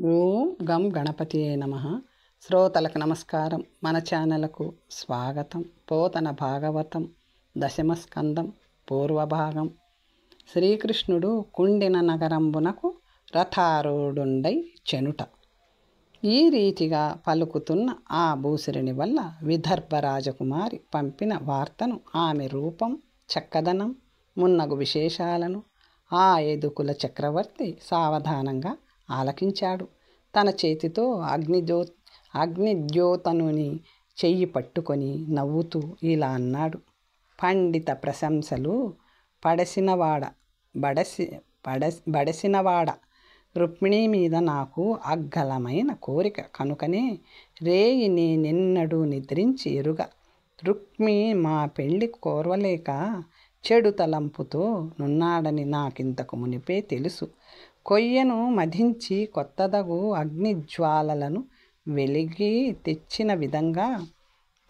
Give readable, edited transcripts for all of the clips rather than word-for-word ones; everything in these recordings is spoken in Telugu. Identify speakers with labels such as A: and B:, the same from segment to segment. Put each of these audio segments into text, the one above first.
A: ఓం గం గణపతియే నమః. శ్రోతలకు నమస్కారం. మన ఛానల్కు స్వాగతం. పోతన భాగవతం దశమ స్కందం పూర్వభాగం. శ్రీకృష్ణుడు కుండిన నగరంబునకు రథారూఢుండై చెనుట. ఈ రీతిగా పలుకుతున్న ఆ భూసురుని వల్ల విదర్భ రాజకుమారి పంపిన వార్తను, ఆమె రూపం, చక్కదనం మున్నగు విశేషాలను ఆ యదుకుల చక్రవర్తి సావధానంగా ఆలకించాడు. తన చేతితో అగ్నిద్యోతనుని చెయ్యి పట్టుకొని నవ్వుతూ ఇలా అన్నాడు. పండిత ప్రశంసలు బడసినవాడ రుక్మిణి మీద నాకు అగ్గలమైన కోరిక కనుకనే రేయి నేనెన్నడూ నిద్రించి ఎరుగ. రుక్మి మా పెళ్లి కోరవలేక చెడు తలంపుతో నున్నాడని నాకింతకు మునిపే తెలుసు. కొయ్యను మధించి కొత్తదగు అగ్నిజ్వాలలను వెలిగి తెచ్చిన విధంగా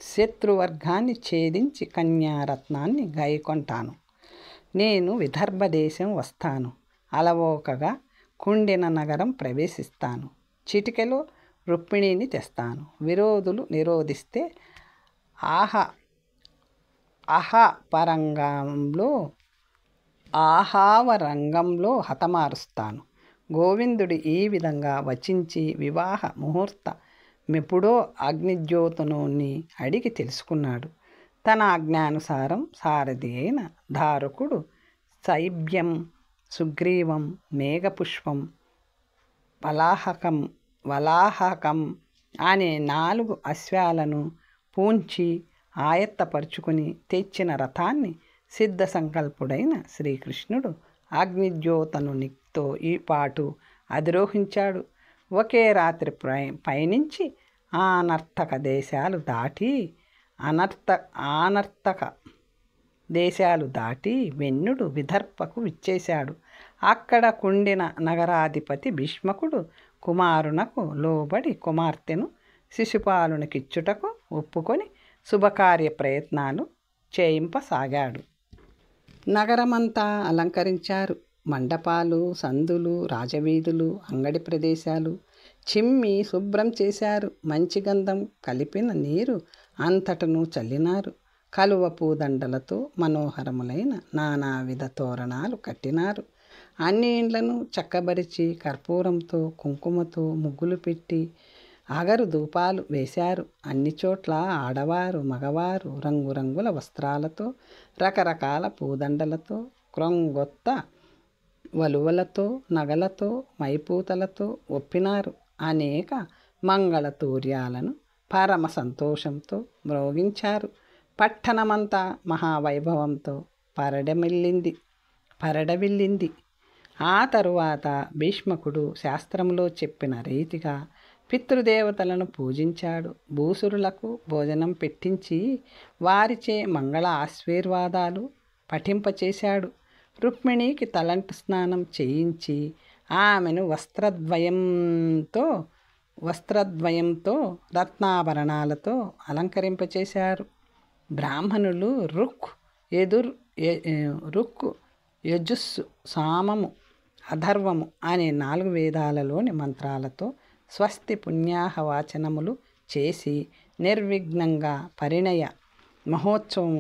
A: శత్రువర్గాన్ని ఛేదించి కన్యారత్నాన్ని గైకొంటాను. నేను విదర్భ దేశం వస్తాను. అలవోకగా కుండిన నగరం ప్రవేశిస్తాను. చిటికెలో రుక్మిణిని తెస్తాను. విరోధులు నిరోధిస్తే ఆహావరంగంలో హతమారుస్తాను. గోవిందుడు ఈ విధంగా వచించి వివాహ ముహూర్తమెప్పుడో అగ్నిజ్యోతనుని అడిగి తెలుసుకున్నాడు. తన ఆజ్ఞానుసారం సారథి అయిన ధారకుడు శైబ్యం, సుగ్రీవం, మేఘపుష్పం, వలాహకం అనే 4 అశ్వాలను పూంచి ఆయత్తపరుచుకుని తెచ్చిన రథాన్ని సిద్ధ సంకల్పుడైన శ్రీకృష్ణుడు అగ్నిజ్యోతనునితో ఈ పాటు అధిరోహించాడు. ఒకే రాత్రి పయనించి ఆనర్తక దేశాలు దాటి వెన్నుడు విదర్భకు విచ్చేశాడు. అక్కడ కుండిన నగరాధిపతి భీష్మకుడు కుమారునకు లోబడి కుమార్తెను శిశుపాలునికిచ్చుటకు ఒప్పుకొని శుభకార్య ప్రయత్నాలు చేయింపసాగాడు. నగరమంతా అలంకరించారు. మండపాలు, సందులు, రాజవీధులు, అంగడి ప్రదేశాలు చిమ్మి శుభ్రం చేశారు. మంచి గంధం కలిపిన నీరు అంతటను చల్లినారు. కలువ పూదండలతో మనోహరములైన నానావిధ తోరణాలు కట్టినారు. అన్ని ఇండ్లను చక్కబరిచి కర్పూరంతో, కుంకుమతో ముగ్గులు పెట్టి అగరు ధూపాలు వేశారు. అన్ని చోట్ల ఆడవారు, మగవారు రంగురంగుల వస్త్రాలతో, రకరకాల పూదండలతో, క్రొంగొత్త వలువలతో, నగలతో, మైపూతలతో ఒప్పినారు. అనేక మంగళతూర్యాలను పరమ సంతోషంతో మ్రోగించారు. పట్టణమంతా మహావైభవంతో పరడవిల్లింది. ఆ తరువాత భీష్మకుడు శాస్త్రంలో చెప్పిన రీతిగా పితృదేవతలను పూజించాడు. భూసురులకు భోజనం పెట్టించి వారిచే మంగళ ఆశీర్వాదాలు పఠింపచేశాడు. రుక్మిణికి తలంటు స్నానం చేయించి ఆమెను వస్త్రద్వయంతో రత్నాభరణాలతో అలంకరింపచేశారు. బ్రాహ్మణులు రుక్, యజుస్సు, సామము, అథర్వము అనే 4 వేదాలలోని మంత్రాలతో స్వస్తి పుణ్యాహవాచనములు చేసి నిర్విఘ్నంగా పరిణయ మహోత్సవం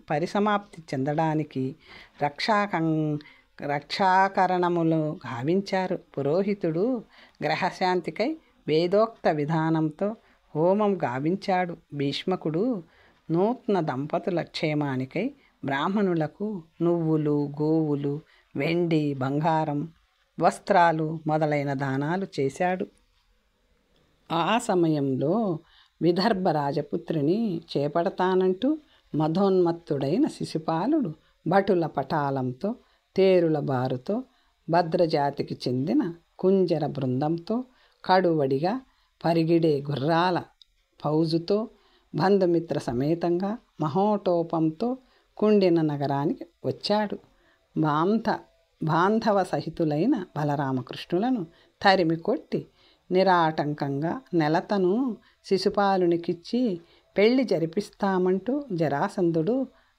A: పరిసమాప్తి చెందడానికి రక్షాకరణములు గావించారు. పురోహితుడు గ్రహశాంతికై వేదోక్త విధానంతో హోమం గావించాడు. భీష్మకుడు నూతన దంపతుల క్షేమానికై బ్రాహ్మణులకు నువ్వులు, గోవులు, వెండి, బంగారం, వస్త్రాలు మొదలైన దానాలు చేశాడు. ఆ సమయంలో విదర్భ రాజపుత్రిని చేపడతానంటూ మధోన్మత్తుడైన శిశుపాలుడు భటుల పటాలంతో, తేరుల బారుతో, భద్రజాతికి చెందిన కుంజర బృందంతో, కడువడిగా పరిగిడే గుర్రాల ఫౌజుతో, బంధుమిత్ర సమేతంగా మహోటోపంతో కుండిన నగరానికి వచ్చాడు. బాంధవ సహితులైన బలరామకృష్ణులను తరిమి కొట్టి నిరాటంకంగా నెలతను శిశుపాలునికిచ్చి పెళ్లి జరిపిస్తామంటూ జరాసంధుడు,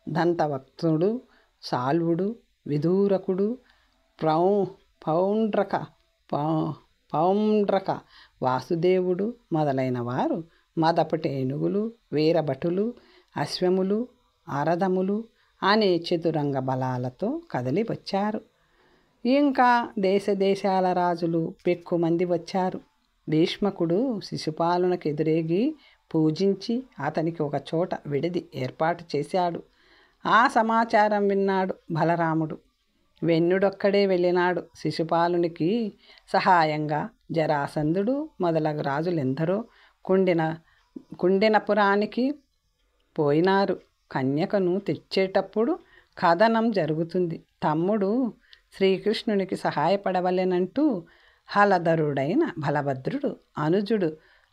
A: దంతవక్తుడు, సాల్వుడు, విదూరకుడు, పౌండ్రక వాసుదేవుడు మొదలైన వారు మదపటేనుగులు, వీరభటులు, అశ్వములు, అరథములు అనే చతురంగ బలాలతో కదలి వచ్చారు. ఇంకా దేశాల రాజులు పెక్కుమంది వచ్చారు. భీష్మకుడు శిశుపాలునకు ఎదురేగి పూజించి అతనికి ఒక చోట విడిది ఏర్పాటు చేశాడు. ఆ సమాచారం విన్నాడు బలరాముడు. వెన్నుడొక్కడే వెళ్ళినాడు. శిశుపాలునికి సహాయంగా జరాసంధుడు మొదలగు రాజులెందరో కుండినపురానికి పోయినారు. కన్యకను తెచ్చేటప్పుడు కథనం జరుగుతుంది. తమ్ముడు శ్రీకృష్ణునికి సహాయపడవలెనంటూ హలధరుడైన బలభద్రుడు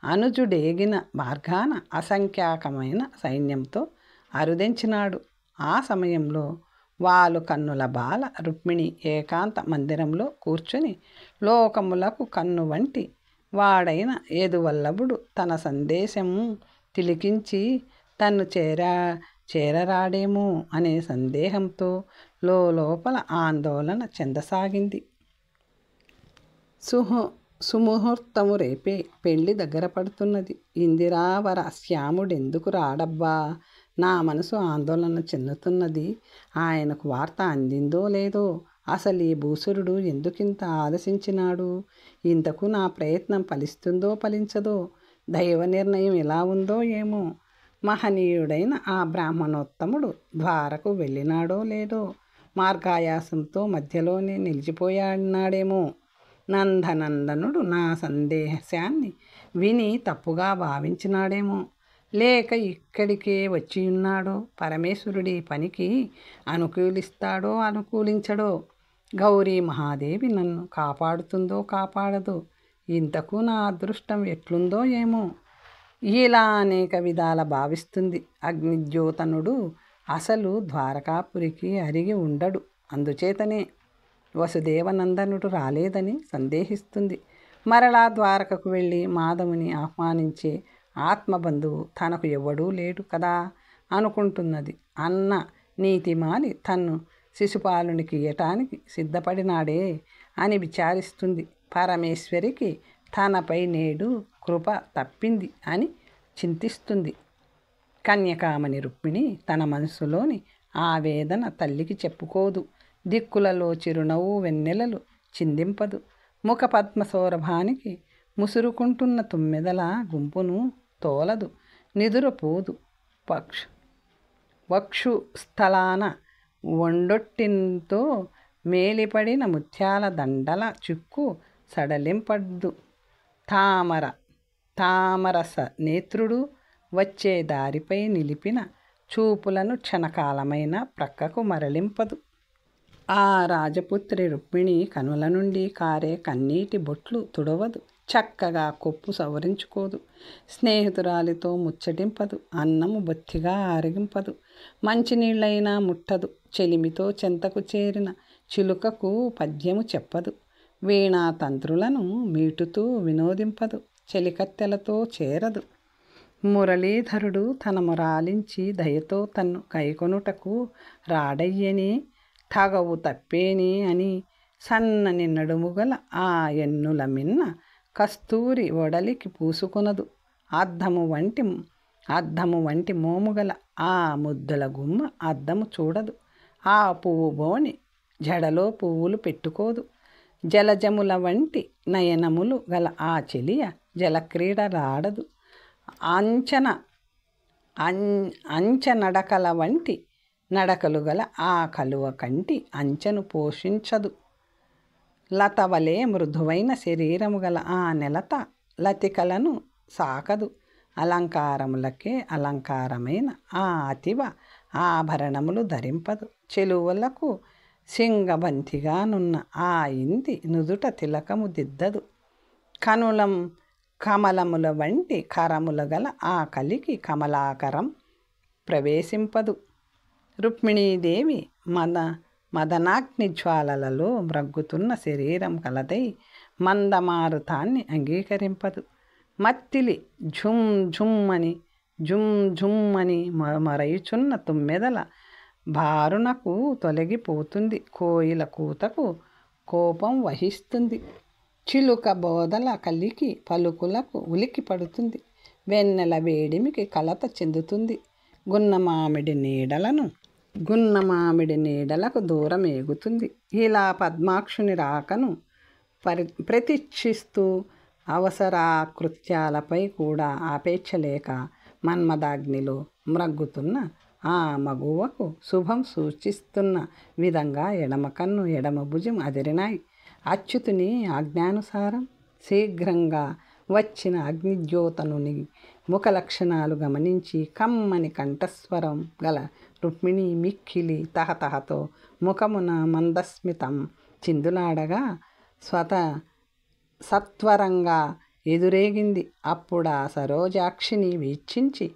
A: అనుజుడేగిన మార్గాన అసంఖ్యాకమైన సైన్యంతో అరుదించినాడు. ఆ సమయంలో వాలు కన్నుల బాల రుక్మిణి ఏకాంత మందిరంలో కూర్చొని లోకములకు కన్ను వంటి వాడైన ఏదువల్లభుడు తన సందేశము తిలికించి తన్ను చేరరాడేమో అనే సందేహంతో లోపల ఆందోళన చెందసాగింది. సుముహూర్తము రేపే, పెళ్ళి దగ్గర పడుతున్నది. ఇందిరావర శ్యాముడెందుకు రాడబ్బా? నా మనసు ఆందోళన చెందుతున్నది. ఆయనకు వార్త అందిందో లేదో? అసలు ఈ భూసురుడు ఎందుకింత ఆలసించినాడు? ఇంతకు నా ప్రయత్నం ఫలిస్తుందో ఫలించదో? దైవ నిర్ణయం ఎలా ఉందో ఏమో? మహనీయుడైన ఆ బ్రాహ్మణోత్తముడు ద్వారకు వెళ్ళినాడో లేదో? మార్గాయాసంతో మధ్యలోనే నిలిచిపోయాడినాడేమో? నందనందనుడు నా సందేశాన్ని విని తప్పుగా భావించినాడేమో? లేక ఇక్కడికే వచ్చియున్నాడో? పరమేశ్వరుడి పనికి అనుకూలిస్తాడో అనుకూలించడో? గౌరీ మహాదేవి నన్ను కాపాడుతుందో కాపాడదో? ఇంతకు నా అదృష్టం ఎట్లుందో ఏమో? ఇలా అనేక విధాల భావిస్తుంది. అగ్నిజ్యోతనుడు అసలు ద్వారకాపురికి అరిగి ఉండడు. అందుచేతనే వసుదేవనందనుడు రాలేదని సందేహిస్తుంది. మరలా ద్వారకకు వెళ్ళి మాధవుని ఆహ్వానించే ఆత్మబంధువు తనకు ఎవడూ లేడు కదా అనుకుంటున్నది. అన్న నీతిమాలి తన్ను శిశుపాలునికి ఇయ్యటానికి సిద్ధపడినాడే అని విచారిస్తుంది. పరమేశ్వరికి తనపై నేడు కృప తప్పింది అని చింతిస్తుంది. కన్యకామణి రుక్మిణి తన మనసులోని ఆవేదన తల్లికి చెప్పుకోదు. దిక్కులలో చిరునవ్వు వెన్నెలలు చిందింపదు. ముఖ పద్మ సౌరభానికి ముసురుకుంటున్న తుమ్మెదల గుంపును తోలదు. నిదురపోదు. వక్షు స్థలాన వండొట్టింతో మేలిపడిన ముత్యాల దండల చిక్కు సడలింపద్దు. తామరస నేత్రుడు వచ్చే దారిపై నిలిపిన చూపులను క్షణకాలమైన ప్రక్కకు మరలింపదు. ఆ రాజపుత్రి రుక్మిణి కనుల నుండి కారే కన్నీటి బొట్లు తుడవదు. చక్కగా కొప్పు సవరించుకోదు. స్నేహితురాలితో ముచ్చటింపదు. అన్నము బొత్తిగా ఆరగింపదు. మంచినీళ్ళైనా ముట్టదు. చెలిమితో చెంతకు చేరిన చిలుకకు పద్యము చెప్పదు. వీణా తంత్రులను మీటుతూ వినోదింపదు. చెలికత్తెలతో చేరదు. మురళీధరుడు తన మొరాలించి దయతో తన్ను కైకొనుటకు రాడయ్యని తగవు తప్పేని అని సన్నని నడుముగల ఆ ఎన్నుల మిన్న కస్తూరి ఒడలికి పూసుకొనదు. అద్దము వంటి మోముగల ఆ ముద్దుల గుమ్మ అద్దము చూడదు. ఆ పువ్వు బోని జడలో పువ్వులు పెట్టుకోదు. జలజముల వంటి నయనములు గల ఆ చెలియ జలక్రీడలాడదు. అంచనడకల వంటి నడకలు గల ఆ కలువ కంటి అంచెను పోషించదు. లతవలే మృదువైన శరీరము గల ఆ నెలత లతికలను సాకదు. అలంకారములకే అలంకారమైన ఆ అతివ ఆభరణములు ధరింపదు. చెలువలకు సింగబంతిగానున్న ఆ ఇంది నుదుట తిలకము దిద్దదు. కమలముల వంటి కరముల గల ఆ కలికి కమలాకరం ప్రవేశింపదు. రుక్మిణీదేవి మదనాగ్ని జ్వాలలలో మ్రగ్గుతున్న శరీరం కలదై మందమారుతాన్ని అంగీకరింపదు. మత్తిలి ఝుమ్మని మరయుచున్న తుమ్మెదల బారునకు తొలగిపోతుంది. కోయిల కూతకు కోపం వహిస్తుంది. చిలుక బోధల కలికి పలుకులకు ఉలికి పడుతుంది. వెన్నెల వేడిమికి కలత చెందుతుంది. గున్న మామిడి నీడలకు దూరం ఏగుతుంది. ఇలా పద్మాక్షుని రాకను ప్రతీక్షిస్తూ అవసరాకృత్యాలపై కూడా ఆపేక్ష లేక మన్మదాగ్నిలో మ్రగ్గుతున్న ఆ మగువకు శుభం సూచిస్తున్న విధంగా ఎడమ కన్ను ఎడమ భుజం అదిరినాయి. అచ్యుతుని ఆజ్ఞానుసారం శీఘ్రంగా వచ్చిన అగ్నిజ్యోతనుని ముఖ లక్షణాలు గమనించి కమ్మని కంఠస్వరం గల రుక్మిణి మిక్కిలి తహతహతో ముఖమున మందస్మితం చిందులాడగా సత్వరంగా ఎదురేగింది. అప్పుడా సరోజాక్షిని వీక్షించి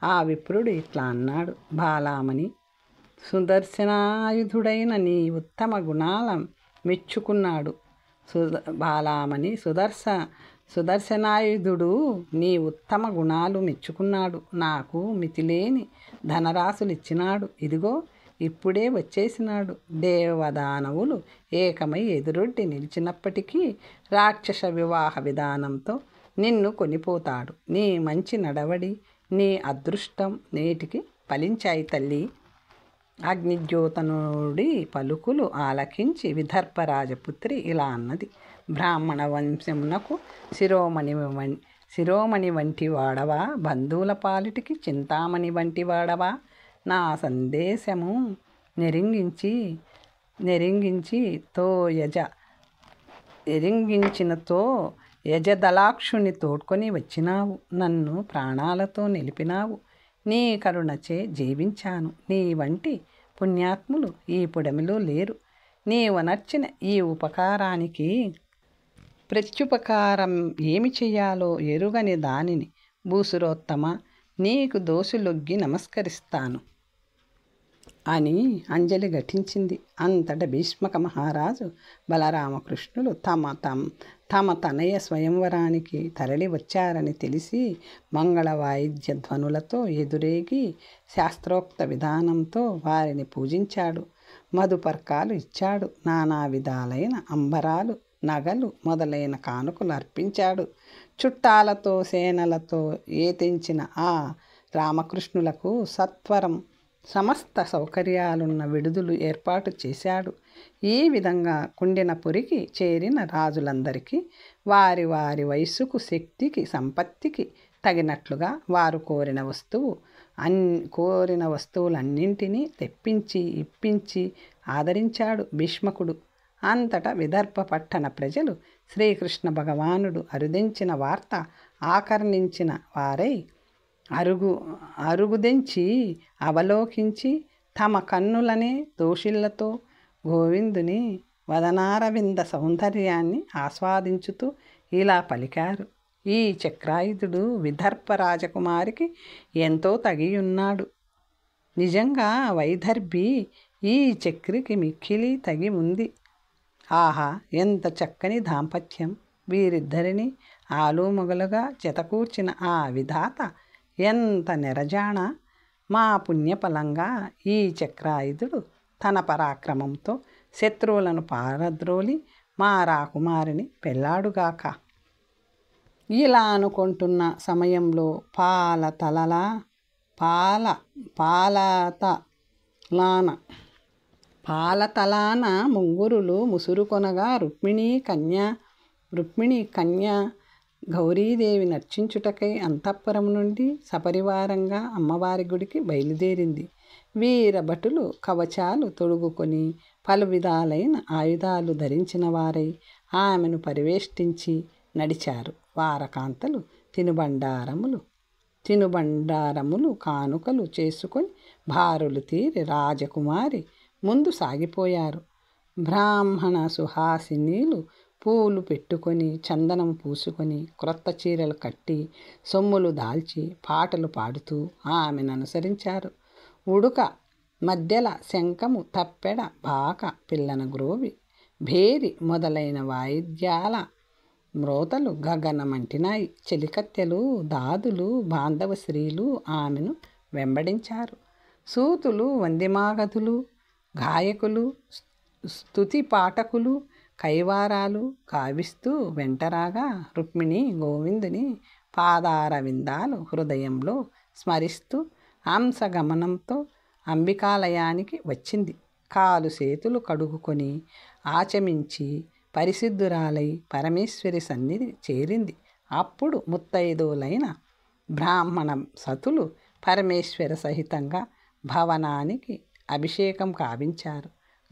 A: ఆ విప్రుడు ఇట్లా అన్నాడు. బాలామణి, సుదర్శనాయుధుడైన నీ ఉత్తమ గుణాల మెచ్చుకున్నాడు. సుదర్శనాయుధుడు నీ ఉత్తమ గుణాలు మెచ్చుకున్నాడు. నాకు మితిలేని ధనరాశులు ఇచ్చినాడు. ఇదిగో ఇప్పుడే వచ్చేసినాడు. దేవదానవులు ఏకమై ఎదురొడ్డి నిలిచినప్పటికీ రాక్షస వివాహ విధానంతో నిన్ను కొనిపోతాడు. నీ మంచి నడవడి, నీ అదృష్టం నేటికి ఫలించాయి తల్లి. అగ్నిజ్యోతనుడి పలుకులు ఆలకించి విదర్భరాజపుత్రి ఇలా అన్నది. బ్రాహ్మణ వంశమునకు శిరోమణి వంటి వాడవా, బంధువుల పాలిటికి చింతామణి వంటి వాడవా, నా సందేశము ఎరింగించినతో యజదలాక్షుని తోడ్కొని వచ్చినావు. నన్ను ప్రాణాలతో నిలిపినావు. నీ కరుణచే జీవించాను. నీ వంటి పుణ్యాత్ములు ఈ పుడమిలో లేరు. నీవు నర్చిన ఈ ఉపకారానికి ప్రత్యుపకారం ఏమి చెయ్యాలో ఎరుగని దానిని భూసురోత్తమ, నీకు దోసులొగ్గి నమస్కరిస్తాను అని అంజలి ఘటించింది. అంతట భీష్మక మహారాజు బలరామకృష్ణులు తమ తనయ స్వయంవరానికి తరలి వచ్చారని తెలిసి మంగళ వాయిద్య ధ్వనులతో ఎదురేగి శాస్త్రోక్త విధానంతో వారిని పూజించాడు. మధుపర్కాలు ఇచ్చాడు. నానా విధాలైన అంబరాలు, నగలు మొదలైన కానుకలు అర్పించాడు. చుట్టాలతో సేనలతో ఏతించిన ఆ రామకృష్ణులకు సత్వరం సమస్త సౌకర్యాలున్న విడుదలు ఏర్పాటు చేశాడు. ఈ విధంగా కుండినపురికి చేరిన రాజులందరికీ వారి వారి వయస్సుకు, శక్తికి, సంపత్తికి తగినట్లుగా వారు కోరిన వస్తువులన్నింటినీ తెప్పించి ఇప్పించి ఆదరించాడు భీష్మకుడు. అంతటా విదర్భ పట్టణ ప్రజలు శ్రీకృష్ణ భగవానుడు అరుదించిన వార్త ఆకర్ణించిన వారై అరుగుదెంచి అవలోకించి తమ కన్నులనే దోషిళ్లతో గోవిందుని వదనారవింద సౌందర్యాన్ని ఆస్వాదించుతూ ఇలా పలికారు. ఈ చక్రాయుధుడు విదర్భ రాజకుమారికి ఎంతో తగియున్నాడు. నిజంగా వైదర్భి ఈ చక్రికి మిక్కిలి తగి ఉంది. ఆహా, ఎంత చక్కని దాంపత్యం! వీరిద్దరిని ఆలుమొగలుగా జతకూర్చిన ఆ విధాత ఎంత నెరజాణ! మా పుణ్యఫలంగా ఈ చక్రాయుధుడు తన పరాక్రమంతో శత్రువులను పారద్రోలి మా రాకుమారిని పెళ్ళాడుగాక. ఇలా అనుకుంటున్న సమయంలో పాలతలాన ముంగురులు ముసురుకొనగా రుక్మిణీ కన్య గౌరీదేవి నర్చించుటకై అంతఃపురం నుండి సపరివారంగా అమ్మవారి గుడికి బయలుదేరింది. వీరభటులు కవచాలు తొడుగుకొని పలు విధాలైన ఆయుధాలు ధరించిన వారై ఆమెను పరివేష్టించి నడిచారు. వారకాంతలు తినుబండారములు కానుకలు చేసుకొని భారులు తీరి రాజకుమారి ముందు సాగిపోయారు. బ్రాహ్మణ సుహాసినీలు పూలు పెట్టుకొని, చందనం పూసుకొని, క్రొత్త చీరలు కట్టి, సొమ్ములు దాల్చి, పాటలు పాడుతూ ఆమెను అనుసరించారు. ఉడుక మధ్యల శంఖము, తప్పెడ, బాక, పిల్లన గ్రోవి, భేరి మొదలైన వాయిద్యాల మ్రోతలు గగనమంటినాయి. చెలికత్తెలు, దాదులు, బాంధవ స్త్రీలు ఆమెను వెంబడించారు. సూతులు, వందిమాగధులు, గాయకులు, స్తుతి పాఠకులు కైవారాలు గావిస్తూ వెంటరాగా రుక్మిణి గోవిందుని పాదారవిందాలు హృదయంలో స్మరిస్తూ హంసగమనంతో అంబికాలయానికి వచ్చింది. కాలు చేతులు కడుగుకొని ఆచమించి పరిశుద్ధురాలై పరమేశ్వరి సన్నిధి చేరింది. అప్పుడు ముత్తైదువులైన బ్రాహ్మణ సతులు పరమేశ్వర సహితంగా భవనానికి అభిషేకం కావించారు.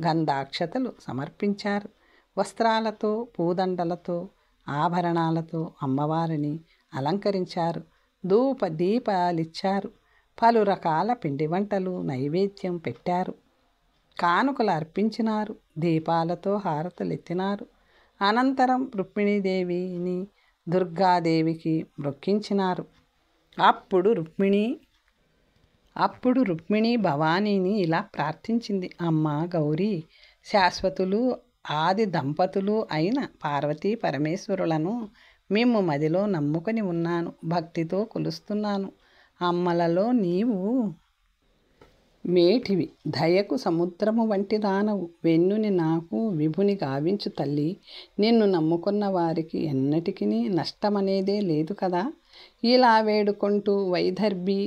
A: గంధాక్షతలు సమర్పించారు. వస్త్రాలతో, పూదండలతో, ఆభరణాలతో అమ్మవారిని అలంకరించారు. ధూప దీపాలిచ్చారు. పలు రకాల పిండి వంటలు నైవేద్యం పెట్టారు. కానుకలు అర్పించినారు. దీపాలతో హారతులెత్తినారు. అనంతరం రుక్మిణీదేవిని దుర్గాదేవికి మొక్కించినారు. అప్పుడు రుక్మిణి భవానీని ఇలా ప్రార్థించింది. అమ్మ గౌరీ, శాశ్వతులు ఆది దంపతులు అయిన పార్వతీ పరమేశ్వరులను మేము మదిలో నమ్ముకొని ఉన్నాను. భక్తితో కొలుస్తున్నాను. అమ్మలలో నీవు మేటివి, దయకు సముద్రము వంటి దానవు. వెన్నుని నాకు విభుని గావించు తల్లి. నిన్ను నమ్ముకున్న వారికి ఎన్నటికీ నష్టమనేదే లేదు కదా. ఇలా వేడుకుంటూ వైదర్భి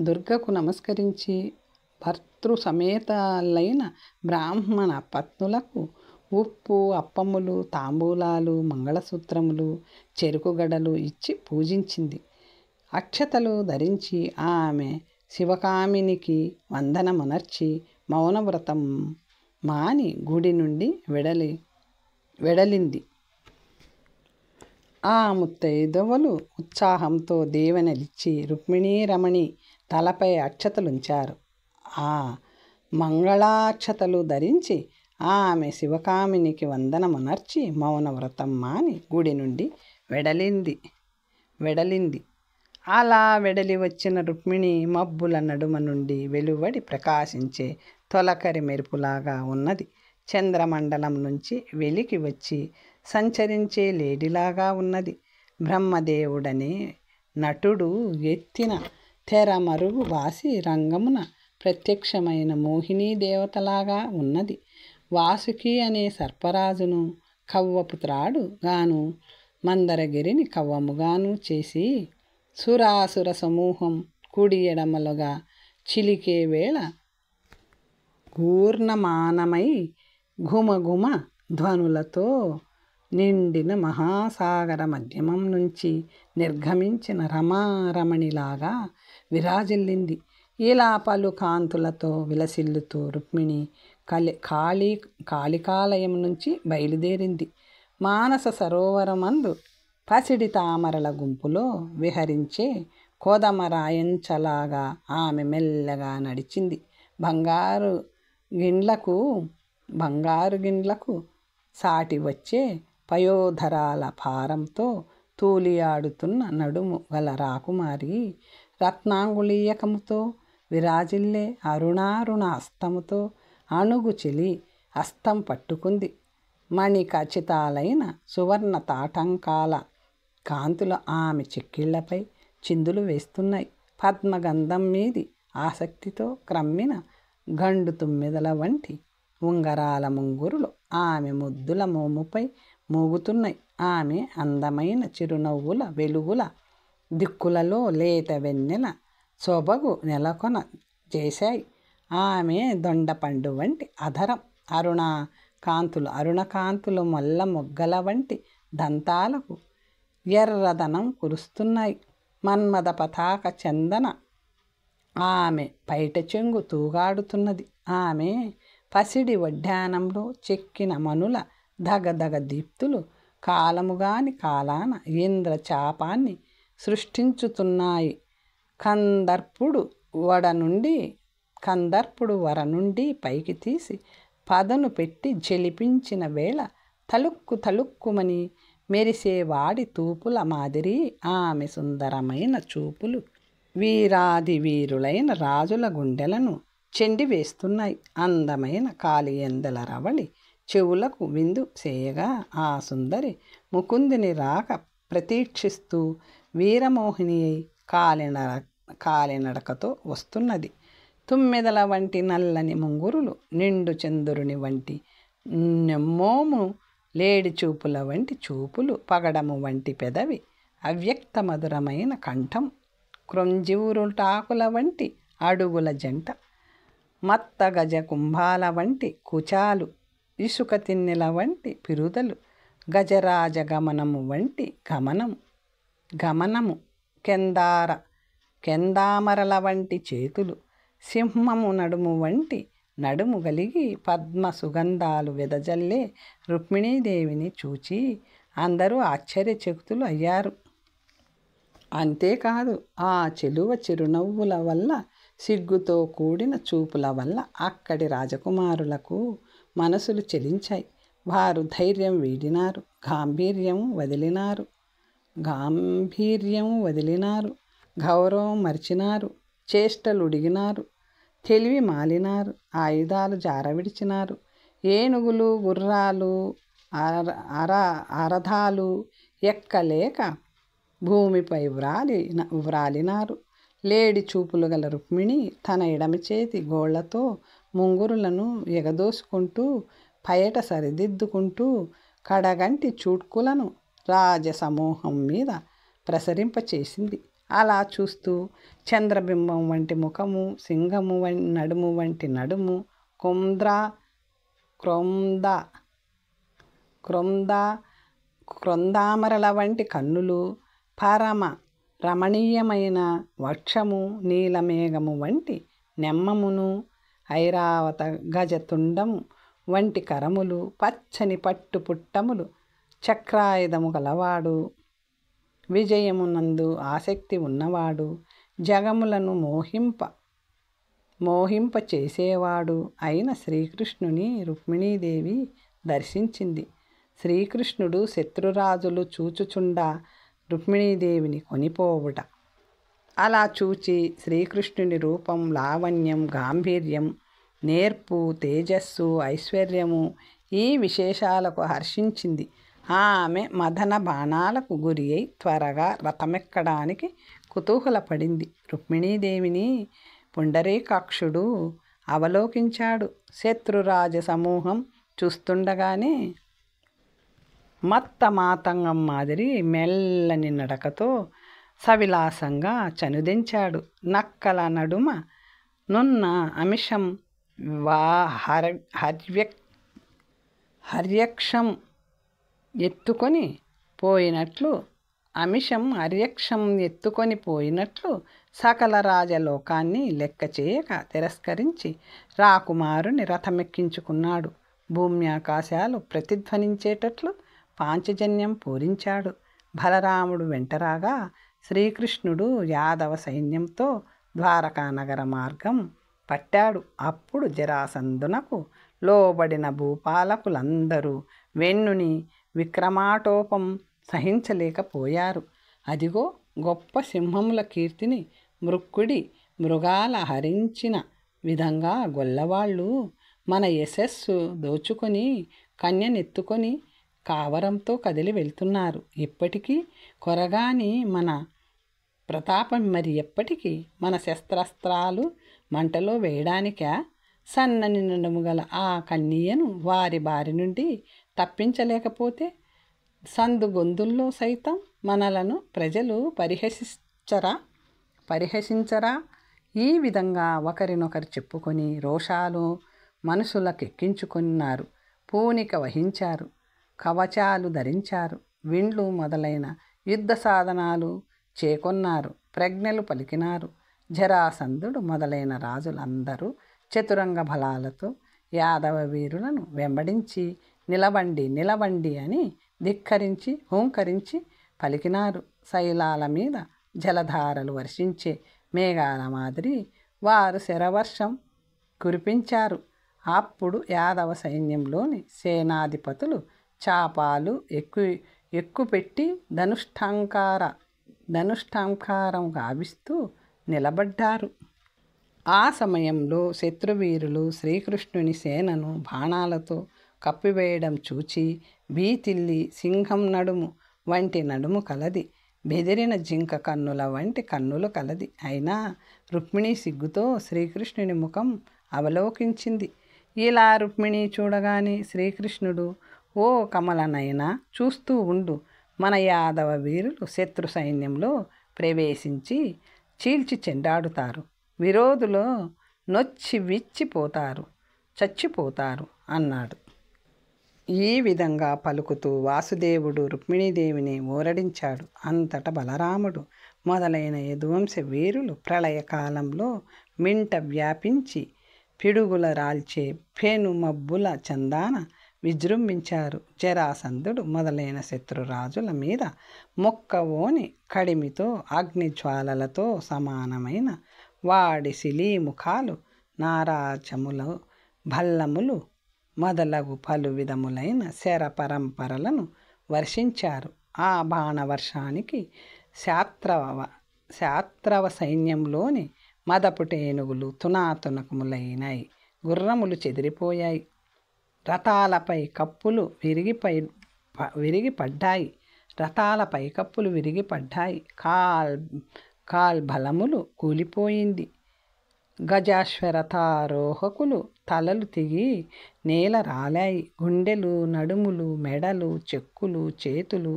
A: దుర్గకు నమస్కరించి భర్తృ సమేతాలైన బ్రాహ్మణ పత్నులకు ఉప్పు, అప్పములు, తాంబూలాలు, మంగళసూత్రములు, చెరుకుగడలు ఇచ్చి పూజించింది. అక్షతలు ధరించి ఆమె శివకామినికి వందనమునర్చి మౌనవ్రతం మాని గుడి నుండి వెడలింది. ఆ ముత్తైదువులు ఉత్సాహంతో దీవెనలిచ్చి రుక్మిణీ రమణి తలపై అక్షతలుంచారు. ఆ మంగళాక్షతలు ధరించి ఆమె శివకామినికి వందనమునర్చి మౌనవ్రతం మాని గుడి నుండి వెడలింది. అలా వెడలి వచ్చిన రుక్మిణి మబ్బుల నడుమ నుండి వెలువడి ప్రకాశించే తొలకరి మెరుపులాగా ఉన్నది. చంద్రమండలం నుంచి వెలికి వచ్చి సంచరించే లేడిలాగా ఉన్నది. బ్రహ్మదేవుడనే నటుడు ఎత్తిన తెర మరుగు వాసి రంగమున ప్రత్యక్షమైన మోహినీ దేవతలాగా ఉన్నది. వాసుకి అనే సర్పరాజును కవ్వపు త్రాడు గాను మందరగిరిని కవ్వముగాను చేసి సురాసుర సమూహం కుడి ఎడమలుగా చిలికే వేళ ఊర్ణమానమై ఘుమఘుమ ధ్వనులతో నిండిన మహాసాగర మధ్యమం నుంచి నిర్గమించిన రమారమణిలాగా విరాజిల్లింది. ఇలా పలు కాంతులతో విలసిల్లుతూ రుక్మిణి కాళికాలయం నుంచి బయలుదేరింది. మానస సరోవరమందు పసిడి తామరల గుంపులో విహరించే కోదమరాయంచలాగా ఆమె మెల్లగా నడిచింది. బంగారు గిండ్లకు సాటి వచ్చే పయోధరాల భారంతో తూలియాడుతున్న నడుము గల రాకుమారి రత్నాంగుళీయకముతో విరాజిల్లే అరుణారుణ అస్తముతో అణుగు చెలి అస్తం పట్టుకుంది. మణి ఖచ్చితాలైన సువర్ణ తాటంకాల కాంతులు ఆమె చెక్కిళ్లపై చిందులు వేస్తున్నాయి. పద్మగంధం మీది ఆసక్తితో క్రమ్మిన గండు తుమ్మెదల వంటి ఉంగరాల ముంగురులు ఆమె ముద్దుల మోముపై మోగుతున్నాయి. ఆమె అందమైన చిరునవ్వుల వెలుగుల దిక్కులలో లేత వెన్నెల సొబగు నెలకొన చేశాయి. ఆమె దొండపండు వంటి అధరం అరుణకాంతులు మొల్ల మొగ్గల వంటి దంతాలకు ఎర్రదనం కురుస్తున్నాయి. మన్మద పతాక చందన ఆమె పైట చెంగు తూగాడుతున్నది. ఆమె పసిడి వడ్డానంలో చెక్కిన మనుల దగదగ దీప్తులు కాలముగాని కాలాన ఇంద్రచాపాన్ని సృష్టించుతున్నాయి. కందర్పుడు వర నుండి పైకి తీసి పదను పెట్టి జలిపించిన వేళ తలుక్కుమని మెరిసే వాడి తూపుల మాదిరి ఆమె సుందరమైన చూపులు వీరాది వీరులైన రాజుల గుండెలను చెండివేస్తున్నాయి. అందమైన కాళియందల రవళి చెవులకు విందు చేయగా ఆ సుందరి ముకుందుని రాక ప్రతీక్షిస్తూ వీరమోహిని అయి కాలినడకతో వస్తున్నది. తుమ్మెదల వంటి నల్లని ముంగురులు, నిండు చంద్రుని వంటి నెమ్మోము, లేడి చూపుల వంటి చూపులు, పగడము వంటి పెదవి, అవ్యక్త మధురమైన కంఠం, క్రొంజివురుటాకుల వంటి అడుగుల జంట, మత్త గజ కుంభాల వంటి కుచాలు, ఇసుక తిన్నెల వంటి పిరుదలు, గజరాజ గమనము వంటి గమనము, కెందామరల వంటి చేతులు, సింహము నడుము వంటి నడుము కలిగి పద్మ సుగంధాలు వెదజల్లే రుక్మిణీదేవిని చూచి అందరూ ఆశ్చర్యచకితులు అయ్యారు. అంతేకాదు, ఆ చెలువ చిరునవ్వుల వల్ల, సిగ్గుతో కూడిన చూపుల వల్ల అక్కడి రాజకుమారులకు మనసులు చెలించాయి. వారు ధైర్యం వీడినారు, గాంభీర్యం వదిలినారు, గౌరవం మరిచినారు, చేష్టలుడిగినారు, తెలివి మాలినారు, ఆయుధాలు జారవిడిచినారు. ఏనుగులు, గుర్రాలు, అరథాలు ఎక్కలేక భూమిపై వ్రాలినారు. లేడి చూపులు గల రుక్మిణి తన ఎడమ చేతి గోళ్లతో ముంగురులను ఎగదోసుకుంటూ, పయట సరిదిద్దుకుంటూ, కడగంటి చూట్కులను రాజసమూహం మీద ప్రసరింపచేసింది. అలా చూస్తూ చంద్రబింబం వంటి ముఖము, సింగము నడుము వంటి నడుము, క్రొందామరల వంటి కన్నులు, పరమ రమణీయమైన వక్షము, నీలమేఘము వంటి నెమ్మమును, ఐరావత గజతుండము వంటి కరములు, పచ్చని పట్టు పుట్టములు, చక్రాయుధము గలవాడు, విజయమునందు ఆసక్తి ఉన్నవాడు, జగములను మోహింప చేసేవాడు అయిన శ్రీకృష్ణుని రుక్మిణీదేవి దర్శించింది. శ్రీకృష్ణుడు శత్రురాజులు చూచుచుండా రుక్మిణీదేవిని కొనిపోవుట. అలా చూచి శ్రీకృష్ణుని రూపం, లావణ్యం, గాంభీర్యం, నేర్పు, తేజస్సు, ఐశ్వర్యము ఈ విశేషాలకు హర్షించింది. ఆమె మదన బాణాలకు గురి అయి త్వరగా రథమెక్కడానికి కుతూహలపడింది. రుక్మిణీదేవిని పుండరీకాక్షుడు అవలోకించాడు. శత్రురాజ సమూహం చూస్తుండగానే మత్త మాతంగం మాదిరి మెల్లని నడకతో సవిలాసంగా చనుదించాడు. నక్కల నడుమ నున్న అమిషం హర్యక్షం ఎత్తుకొని పోయినట్లు సకల రాజలోకాన్ని లెక్క చేయక తిరస్కరించి రాకుమారుని రథమెక్కించుకున్నాడు. భూమ్యాకాశాలు ప్రతిధ్వనించేటట్లు పాంచజన్యం పూరించాడు. బలరాముడు వెంటరాగా శ్రీకృష్ణుడు యాదవ సైన్యంతో ద్వారకానగర మార్గం పట్టాడు. అప్పుడు జరాసంధునకు లోబడిన భూపాలకులందరూ వెన్నుని విక్రమాటోపం సహించలేకపోయారు. అదిగో గొప్ప సింహముల కీర్తిని మృగాల హరించిన విధంగా గొల్లవాళ్ళు మన యశస్సు దోచుకొని కన్యనెత్తుకొని కావరంతో కదిలి వెళ్తున్నారు. ఇప్పటికీ కొరగాని మన ప్రతాపం మరి ఎప్పటికీ? మన శస్త్రాస్త్రాలు మంటలో వేయడానికా? సన్నని నడుము గల ఆ కన్యను వారి బారి నుండి తప్పించలేకపోతే సందు గొంతుల్లో సైతం మనలను ప్రజలు పరిహసించరా? ఈ విధంగా ఒకరినొకరు చెప్పుకొని రోషాలు మనసులకెక్కించుకున్నారు. పూనిక వహించారు, కవచాలు ధరించారు, విండ్లు మొదలైన యుద్ధ సాధనాలు చేకొన్నారు, ప్రజ్ఞలు పలికినారు. జరాసంధుడు మొదలైన రాజులందరూ చతురంగ బలాలతో యాదవ వీరులను వెంబడించి నిలవండి అని ధిక్కరించి హూంకరించి పలికినారు. శైలాల మీద జలధారలు వర్షించే మేఘాల మాదిరి వారు శరవర్షం కురిపించారు. అప్పుడు యాదవ సైన్యంలోని సేనాధిపతులు చాపాలు ఎక్కుపెట్టి ధనుష్ఠంకారం గావిస్తూ నిలబడ్డారు. ఆ సమయంలో శత్రువీరులు శ్రీకృష్ణుని సేనను బాణాలతో కప్పివేయడం చూచి భీతిల్లి సింహం నడుము వంటి నడుము కలది, బెదిరిన జింక కన్నుల వంటి కన్నులు కలది. అయినా రుక్మిణి సిగ్గుతో శ్రీకృష్ణుని ముఖం అవలోకించింది. ఇలా రుక్మిణి చూడగానే శ్రీకృష్ణుడు, ఓ కమలనైనా చూస్తూ ఉండు, మన యాదవ వీరులు శత్రు సైన్యంలో ప్రవేశించి చీల్చి చెండాడుతారు, విరోధులు నొచ్చి విచ్చిపోతారు, చచ్చిపోతారు అన్నాడు. ఈ విధంగా పలుకుతూ వాసుదేవుడు రుక్మిణీదేవిని ఊరడించాడు. అంతట బలరాముడు మొదలైన యదువంశ వీరులు ప్రళయకాలంలో మింట వ్యాపించి పిడుగుల రాల్చే పెనుమబ్బుల చందాన విజృంభించారు. జరాసంధుడు మొదలైన శత్రురాజుల మీద మొక్కవోని కడిమితో అగ్నిజ్వాలలతో సమానమైన వాడి శిలీముఖాలు, నారాచములు, భల్లములు మొదలగు పలు విధములైన శర పరంపరలను వర్షించారు. ఆ బాణవర్షానికి శాత్రవ సైన్యంలోని మదపుటేనుగులు తునాతునకములైనాయి, గుర్రములు చెదిరిపోయాయి, రథాలపై కప్పులు విరిగిపడ్డాయి, రథాలపై కప్పులు విరిగిపడ్డాయి, కాల్బలములు కూలిపోయింది, గజాశ్వరథారోహకులు తలలు తెగి నేల రాలాయి, గుండెలు, నడుములు, మెడలు, చెక్కులు, చేతులు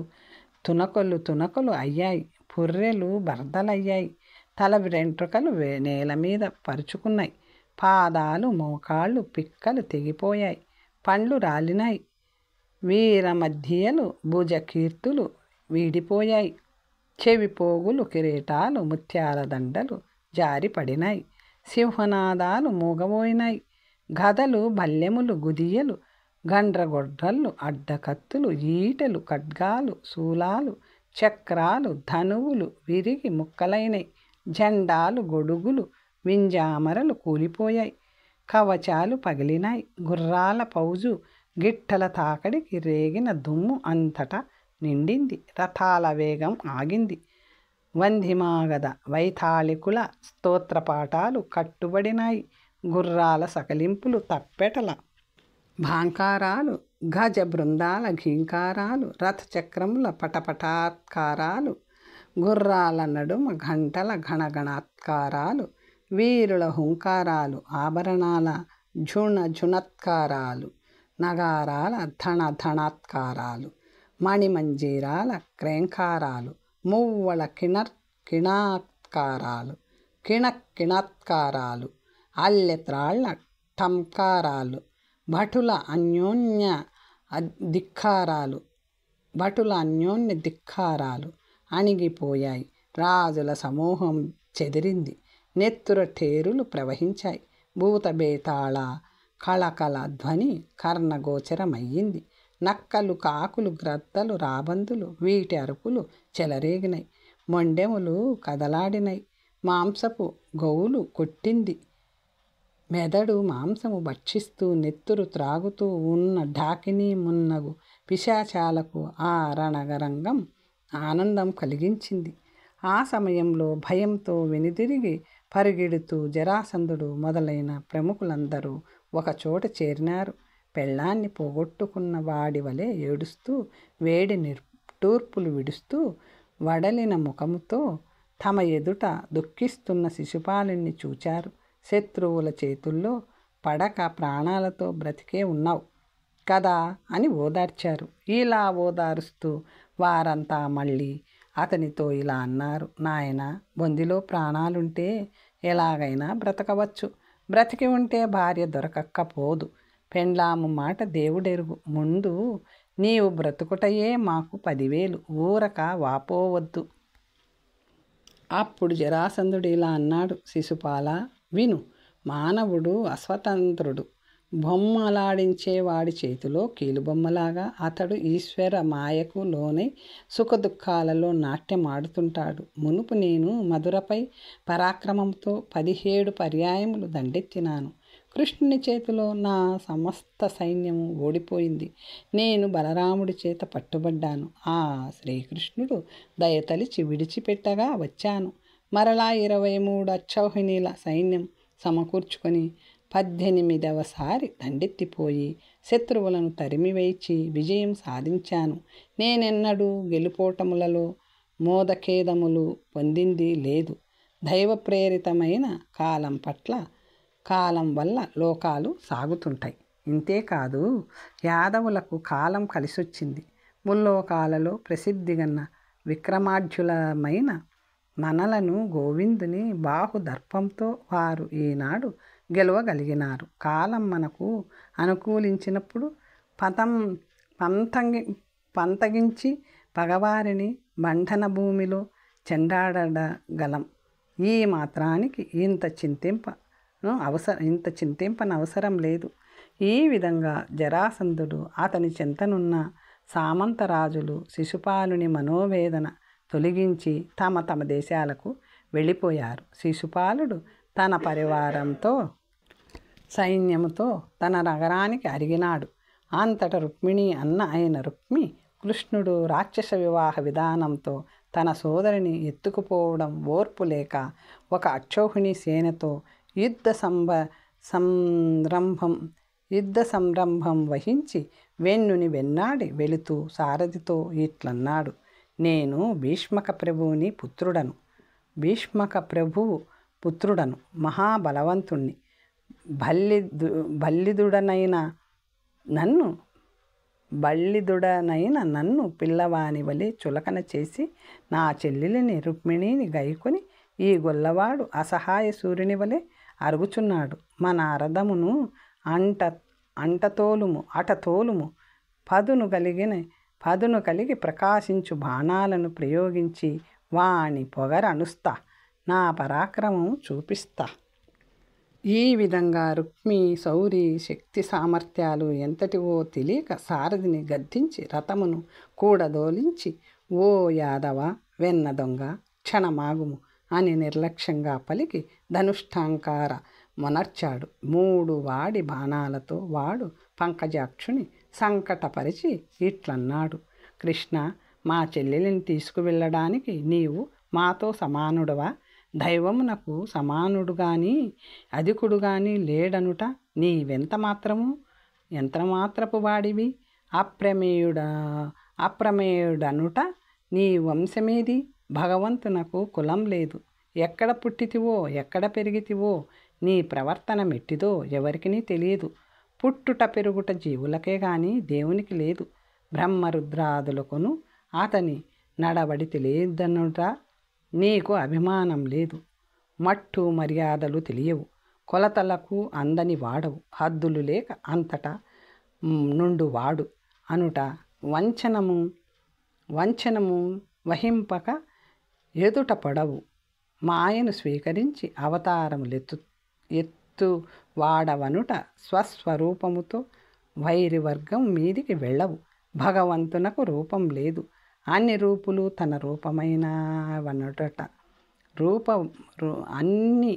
A: తునకలు అయ్యాయి, పుర్రెలు బర్దలయ్యాయి, తల వెంట్రుకలు నేల మీద పరుచుకున్నాయి, పాదాలు, మోకాళ్ళు, పిక్కలు తెగిపోయాయి, పండ్లు రాలినాయి, వీరమధ్యలు, భుజకీర్తులు వీడిపోయాయి, చెవిపోగులు, కిరీటాలు, ముత్యాల దండలు జారిపడినాయి, సింహనాదాలు మూగబోయినాయి, గదలు, బల్లెములు, గుదియలు, గండ్రగొడ్రళ్ళు, అడ్డకత్తులు, ఈటెలు, ఖడ్గాలు, శూలాలు, చక్రాలు, ధనువులు విరిగి ముక్కలైనవి, జెండాలు, గొడుగులు, వింజామరలు కూలిపోయాయి, కవచాలు పగిలినాయి, గుర్రాల పౌజు గిట్టల తాకడికి రేగిన దుమ్ము అంతటా నిండింది, రథాల వేగం ఆగింది, వంధిమాగధ వైతాళికుల స్తోత్రపాఠాలు కట్టుబడినాయి, గుర్రాల సకలింపులు, తప్పెటల భాంకారాలు, గజ బృందాల ఘీంకారాలు, రథచక్రముల పటపటాత్కారాలు, గుర్రాల నడుమ ఘంటల ఘణఘణాత్కారాలు, వీరుల హుంకారాలు, ఆభరణాల ఝుణత్కారాలు, నగారాల ధణాత్కారాలు, మణిమంజీరాల క్రేంకారాలు, మువ్వల కిణత్కారాలు, అల్లెత్రాళ్ల టంకారాలు, భటుల అన్యోన్య ధిక్కారాలు అణిగిపోయాయి, రాజుల సమూహం చెదిరింది, నెత్తుర టేరులు ప్రవహించాయి, భూతబేతాళ కళకళ ధ్వని కర్ణగోచరమయ్యింది, నక్కలు, కాకులు, గ్రద్దలు, రాబందులు వీటి అరుపులు చెలరేగినాయి, మొండెములు కదలాడినాయి, మాంసపు గౌలు కొట్టింది, మెదడు మాంసము భక్షిస్తూ నెత్తురు త్రాగుతూ ఉన్న ఢాకినీ మున్నగు పిశాచాలకు ఆ రణగరంగం ఆనందం కలిగించింది. ఆ సమయంలో భయంతో వెనుదిరిగి పరిగెడుతూ జరాసంధుడు మొదలైన ప్రముఖులందరూ ఒకచోట చేరినారు. పెళ్ళాన్ని పోగొట్టుకున్న వాడి వలె ఏడుస్తూ, వేడి నిట్టూర్పులు విడుస్తూ, వడలిన ముఖముతో తమ ఎదుట దుఃఖిస్తున్న శిశుపాలుని చూచారు. శత్రువుల చేతుల్లో పడక ప్రాణాలతో బ్రతికే ఉన్నావు కదా అని ఓదార్చారు. ఇలా ఓదారుస్తూ వారంతా మళ్ళీ అతనితో ఇలా అన్నారు, నాయనా, బొందిలో ప్రాణాలుంటే ఎలాగైనా బ్రతకవచ్చు, బ్రతికి ఉంటే భార్య దొరకకపోదు, పెండ్లాము మాట దేవుడెరుగు, ముందు నీవు బ్రతుకుటయే మాకు 10,000, ఊరక వాపోవద్దు. అప్పుడు జరాసంధుడు ఇలా అన్నాడు, శిశుపాల, విను, మానవుడు అస్వతంత్రుడు, బొమ్మలాడించేవాడి చేతిలో కీలుబొమ్మలాగా అతడు ఈశ్వర మాయకు లోనై సుఖదుఖాలలో నాట్యమాడుతుంటాడు. మునుపు నేను మధురపై పరాక్రమంతో 17 పర్యాయములు దండెత్తినాను. కృష్ణుని చేతిలో నా సమస్త సైన్యము ఓడిపోయింది. నేను బలరాముడి చేత పట్టుబడ్డాను. ఆ శ్రీకృష్ణుడు దయతలిచి విడిచిపెట్టగా వచ్చాను. మరలా 23 అక్షౌహిణీల సైన్యం సమకూర్చుకొని 18వసారి దండెత్తిపోయి శత్రువులను తరిమివేచి విజయం సాధించాను. నేనెన్నడూ గెలుపోటములలో మోదఖేదములు పొందింది లేదు. దైవ ప్రేరితమైన కాలం వల్ల లోకాలు సాగుతుంటాయి. ఇంతేకాదు, యాదవులకు కాలం కలిసొచ్చింది. ముల్లోకాలలో ప్రసిద్ధిగన్న విక్రమాఢ్యులమైన మనలను గోవిందుని బాహుదర్పంతో వారు ఈనాడు గెలవగలిగినారు. కాలం మనకు అనుకూలించినప్పుడు పంతగించి పగవారిని బంధన భూమిలో చెండాడగలం. ఈ మాత్రానికి ఇంత చింతింపనవసరం లేదు. ఈ విధంగా జరాసంధుడు, అతని చెంతనున్న సామంతరాజులు శిశుపాలుని మనోవేదన తొలగించి తమ దేశాలకు వెళ్ళిపోయారు. శిశుపాలుడు తన పరివారంతో సైన్యముతో తన నగరానికి అరిగినాడు. అంతట రుక్మిణి అన్న అయిన రుక్మి కృష్ణుడు రాక్షస వివాహ విధానంతో తన సోదరిని ఎత్తుకుపోవడం ఓర్పు లేక ఒక అక్షోహిణి సేనతో యుద్ధ సంరంభం వహించి వెన్నుని వెన్నాడి వెళుతూ సారథితో ఇట్లన్నాడు: నేను భీష్మక ప్రభువు పుత్రుడను, మహాబలవంతుణ్ణి. బల్లిదుడనైన నన్ను పిల్లవాని వలె చులకన చేసి నా చెల్లెలిని రుక్మిణిని గైకొని ఈ గొల్లవాడు అసహాయ సూర్యుని వలె అరుగుచున్నాడు. మన రథమును అటతోలుము పదును కలిగి ప్రకాశించు బాణాలను ప్రయోగించి వాని పొగరనుస్తా, నా పరాక్రమం చూపిస్తా. ఈ విధంగా రుక్మి శౌరి శక్తి సామర్థ్యాలు ఎంతటివో తెలియక సారథిని గద్దించి రథమును కూడదోలించి, ఓ యాదవ వెన్న దొంగ, క్షణమాగుము అని నిర్లక్ష్యంగా పలికి ధనుష్ఠాంకార మొనర్చాడు. 3 వాడి బాణాలతో వాడు పంకజాక్షుని సంకటపరిచి ఇట్లన్నాడు: కృష్ణ, మా చెల్లెలిని తీసుకువెళ్ళడానికి నీవు మాతో సమానుడవా? దైవమునకు సమానుడు గాని అధికుడు గాని లేడనుట ఎంత మాత్రపు వాడివి? అప్రమేయుడనుట నీ వంశమేది? భగవంతునకు కులం లేదు. ఎక్కడ పుట్టితివో, ఎక్కడ పెరిగితివో, నీ ప్రవర్తన మెట్టిదో ఎవరికి తెలియదు. పుట్టుట పెరుగుట జీవులకే గాని దేవునికి లేదు. బ్రహ్మరుద్రాదులకును అతని నడవడి తెలియదనుట నీకు అభిమానం లేదు. మట్టు మర్యాదలు తెలియవు. కొలతలకు అందని వాడవు. హద్దులు లేక అంతటా నుండు వాడు అనుట వంచనము వహింపక ఎదుట పడవు. మాయను స్వీకరించి ఎత్తు వాడవనుట స్వస్వరూపముతో వైరివర్గం మీదికి వెళ్ళవు. భగవంతునకు రూపం లేదు. అన్ని రూపులు తన రూపమైనవనుట. అన్ని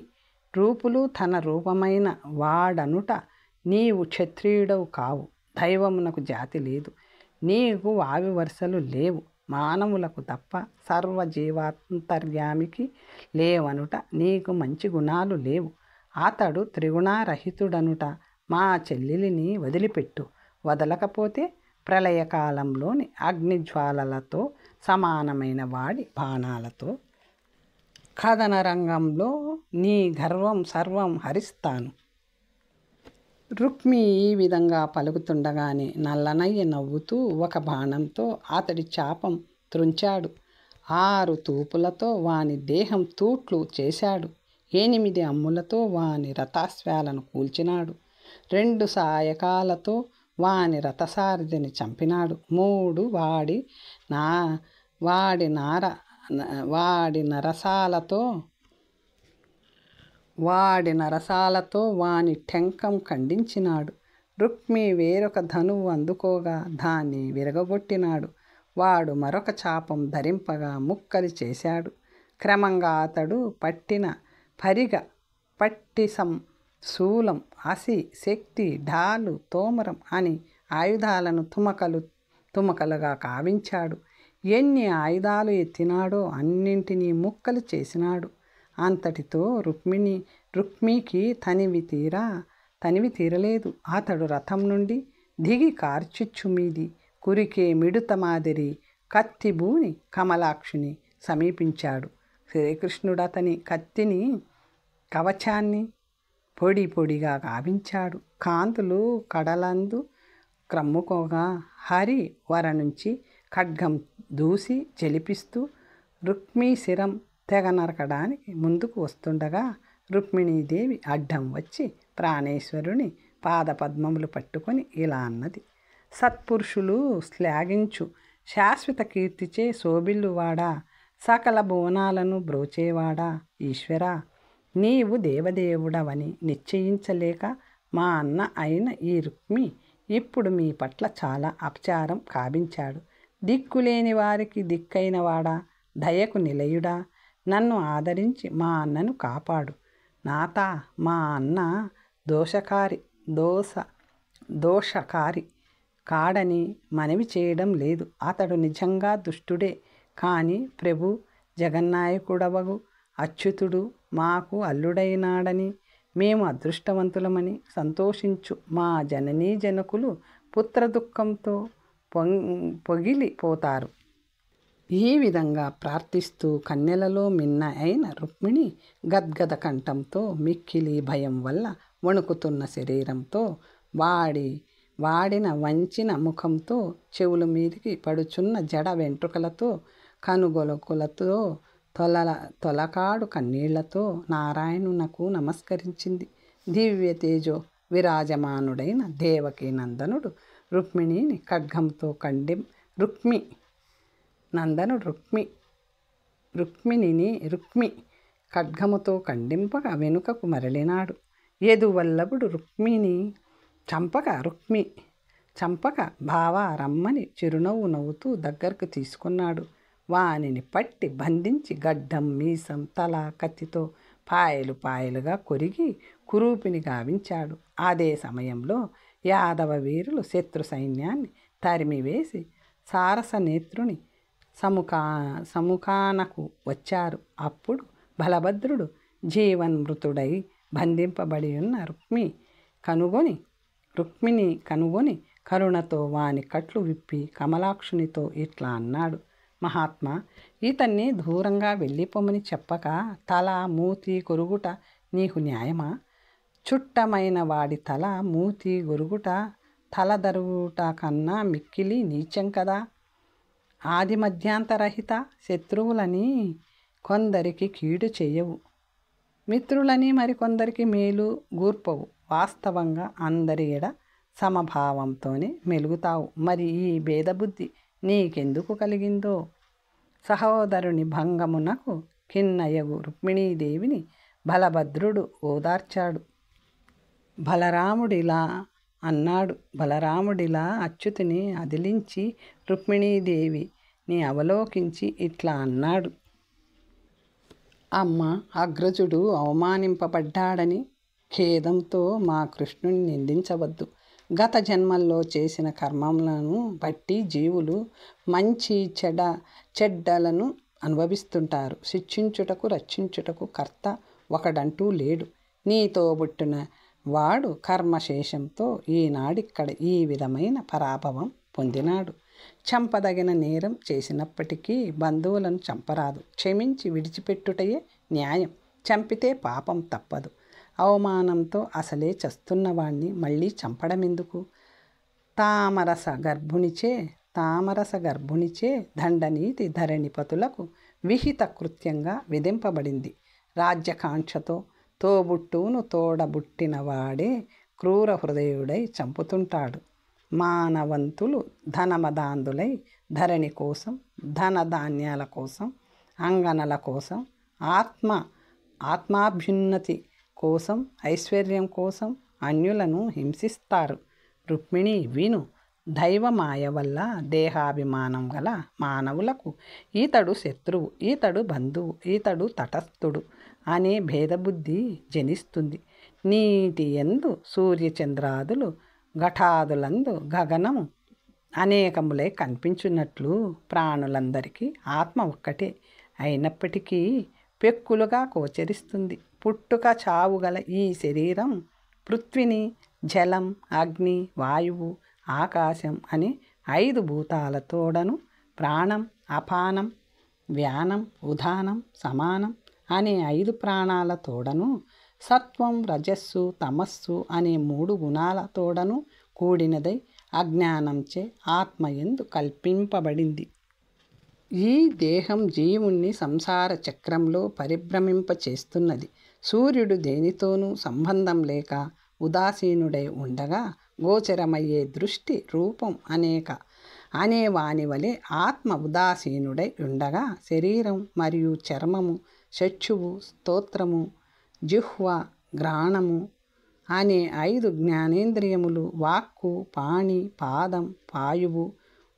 A: రూపులు తన రూపమైన వాడనుట నీవు క్షత్రియుడవు కావు. దైవమునకు జాతి లేదు. నీకు వావి వరుసలు లేవు. మానవులకు తప్ప సర్వజీవాంతర్యామికి లేవనుట నీకు మంచి గుణాలు లేవు. అతడు త్రిగుణారహితుడనుట మా చెల్లెలిని వదిలిపెట్టు. వదలకపోతే ప్రళయకాలంలోని అగ్నిజ్వాలలతో సమానమైన వాడి బాణాలతో కథన రంగంలో నీ గర్వం సర్వం హరిస్తాను. రుక్మి ఈ విధంగా పలుకుతుండగానే నల్లనయ్య నవ్వుతూ ఒక బాణంతో అతడి చాపం త్రుంచాడు. 6 తూపులతో వాని దేహం తూట్లు చేశాడు. 8 అమ్ములతో వాని రథాశ్వాలను కూల్చినాడు. 2 సాయకాలతో వాని రథసారథిని చంపినాడు. 3 వాడి నరసాలతో వాని టెంకం ఖండించినాడు. రుక్మి వేరొక ధనువు అందుకోగా దాన్ని విరగగొట్టినాడు. వాడు మరొక చాపం ధరింపగా ముక్కలు చేశాడు. క్రమంగా అతడు పట్టిన పరిగ, పట్టిసం, శూలం, అసి, శక్తి, ఢాలు, తోమరం అని ఆయుధాలను తుమకలుగా కావించాడు. ఎన్ని ఆయుధాలు ఎత్తినాడో అన్నింటినీ ముక్కలు చేసినాడు. అంతటితో రుక్మికి తనివి తీరలేదు. అతడు రథం నుండి దిగి కార్చిచ్చు మీది కురికే మిడుత మాదిరి కత్తిబూని కమలాక్షిని సమీపించాడు. శ్రీకృష్ణుడు అతని కత్తిని కవచాన్ని పొడి పొడిగా గావించాడు. కాంతులు కడలందు క్రమ్ముకోగా హరి వర నుంచి ఖడ్గం దూసి జలిపిస్తూ రుక్మీ శిరం తెగ నరకడానికి ముందుకు వస్తుండగా రుక్మిణీదేవి అడ్డం వచ్చి ప్రాణేశ్వరుని పాదపద్మములు పట్టుకొని ఇలా అన్నది: సత్పురుషులు శ్లాఘించు శాశ్వత కీర్తిచే శోభిల్లువాడా, సకల భువనాలను బ్రోచేవాడా, ఈశ్వరా, నీవు దేవదేవుడవని నిశ్చయించలేక మా అన్న అయిన ఈ రుక్మి ఇప్పుడు మీ పట్ల చాలా అపచారం కావించాడు. దిక్కులేని వారికి దిక్కైన వాడా, దయకు నిలయుడా, నన్ను ఆదరించి మా అన్నను కాపాడు. నాతా, మా అన్న దోషకారి కాడని మనవి చేయడం లేదు. అతడు నిజంగా దుష్టుడే. కానీ ప్రభు జగన్నాయకుడవగు అచ్యుతుడు మాకు అల్లుడైనాడని మేము అదృష్టవంతులమని సంతోషించు. మా జననీ జనకులు పుత్రదుఃఖంతో పొగిలిపోతారు. ఈ విధంగా ప్రార్థిస్తూ కన్నెలలో మిన్న అయిన రుక్మిణి గద్గద కంఠంతో, మిక్కిలి భయం వల్ల వణుకుతున్న శరీరంతో, వాడిన వంచిన ముఖంతో, చెవుల మీదికి పడుచున్న జడ వెంట్రుకలతో, కనుగొలకులతో, తొలకాడు కన్నీళ్లతో నారాయణునకు నమస్కరించింది. దివ్య తేజో విరాజమానుడైన దేవకీ నందనుడు రుక్మిణిని ఖడ్గంతో రుక్మి ఖడ్గముతో ఖండింపగా వెనుకకు మరలినాడు. యదువల్లభుడు రుక్మిని చంపక బావా రమ్మని చిరునవ్వు నవ్వుతూ దగ్గరకు తీసుకున్నాడు. వానిని పట్టి బంధించి గడ్డం, మీసం, తల కత్తితో పాయలుగా కొరిగి కురూపిని గావించాడు. అదే సమయంలో యాదవ వీరులు శత్రు సైన్యాన్ని తరిమివేసి సారసనేత్రుని సముఖానకు వచ్చారు. అప్పుడు బలభద్రుడు జీవన్మృతుడై బంధింపబడి ఉన్న రుక్మిణి కనుగొని కరుణతో వాని కట్లు విప్పి కమలాక్షునితో ఇట్లా అన్నాడు: మహాత్మా, ఇతన్ని దూరంగా వెళ్ళిపోమని చెప్పక తల మూతి కొరుగుట నీకు న్యాయమా? చుట్టమైన వాడి తల మూతి గొరుగుట తల దరుగుట కన్నా మిక్కిలి నీచం కదా. ఆది మధ్యాంతరహిత శత్రువులని కొందరికి కీడు చేయవు, మిత్రులని మరికొందరికి మేలు గూర్పవు. వాస్తవంగా అందరి ఎడ సమభావంతోనే మెలుగుతావు. మరి ఈ భేదబుద్ధి నీకెందుకు కలిగిందో? సహోదరుని భంగమునకు కిన్నయగు రుక్మిణీదేవిని బలభద్రుడు ఓదార్చాడు. బలరాముడిలా అచ్యుతుని అదిలించి రుక్మిణీదేవిని అవలోకించి ఇట్లా అన్నాడు: అమ్మ, అగ్రజుడు అవమానింపబడ్డాడని ఖేదంతో మా కృష్ణుని నిందించవద్దు. గత జన్మల్లో చేసిన కర్మములను బట్టి జీవులు మంచి చెడ్డలను అనుభవిస్తుంటారు. శిక్షించుటకు రక్షించుటకు కర్త ఒకడంటూ లేడు. నీతో పుట్టిన వాడు కర్మశేషంతో ఈనాడిక్కడ ఈ విధమైన పరాభవం పొందినాడు. చంపదగిన నేరం చేసినప్పటికీ బంధువులను చంపరాదు. క్షమించి విడిచిపెట్టుటయే న్యాయం. చంపితే పాపం తప్పదు. అవమానంతో అసలే చస్తున్నవాణ్ణి మళ్ళీ చంపడమెందుకు? తామరస గర్భునిచే దండనీతి ధరణిపతులకు విహిత కృత్యంగా విధింపబడింది. రాజ్యకాంక్షతో తోబుట్టువును తోడబుట్టిన వాడే క్రూర హృదయుడై చంపుతుంటాడు. మానవంతులు ధనమదాంధులై ధరణి కోసం, ధనధాన్యాల కోసం, అంగనల కోసం, ఆత్మాభ్యున్నతి కోసం, ఐశ్వర్యం కోసం అన్యులను హింసిస్తారు. రుక్మిణి విను. దైవమాయ వల్ల దేహాభిమానం గల మానవులకు ఈతడు శత్రువు, ఈతడు బంధువు, ఈతడు తటస్థుడు అనే భేదబుద్ధి జనిస్తుంది. నీటి యందు సూర్యచంద్రాదులు, ఘటాదులందు గగనము అనేకములై కనిపించున్నట్లు ప్రాణులందరికీ ఆత్మ ఒక్కటే అయినప్పటికీ పెక్కులుగా గోచరిస్తుంది. పుట్టుక చావు గల ఈ శరీరం పృథ్వీని, జలం, అగ్ని, వాయువు, ఆకాశం అనే 5 భూతాలతోడను ప్రాణం, అపానం, వ్యానం, ఉదానం, సమానం అనే 5 ప్రాణాల తోడను, సత్వం, రజస్సు, తమస్సు అనే 3 గుణాల తోడను కూడినదై అజ్ఞానంచే ఆత్మయందు కల్పింపబడింది. ఈ దేహం జీవుణ్ణి సంసార చక్రంలో పరిభ్రమింపచేస్తున్నది. సూర్యుడు దేనితోనూ సంబంధం లేక ఉదాసీనుడై ఉండగా గోచరమయ్యే దృష్టి, రూపం అనే వాని వలె ఆత్మ ఉదాసీనుడై ఉండగా శరీరం మరియు చర్మము, చక్షువు, స్తోత్రము, జిహ్వ, ఘ్రాణము అనే 5 జ్ఞానేంద్రియములు, వాక్కు, పాణి, పాదం, పాయువు,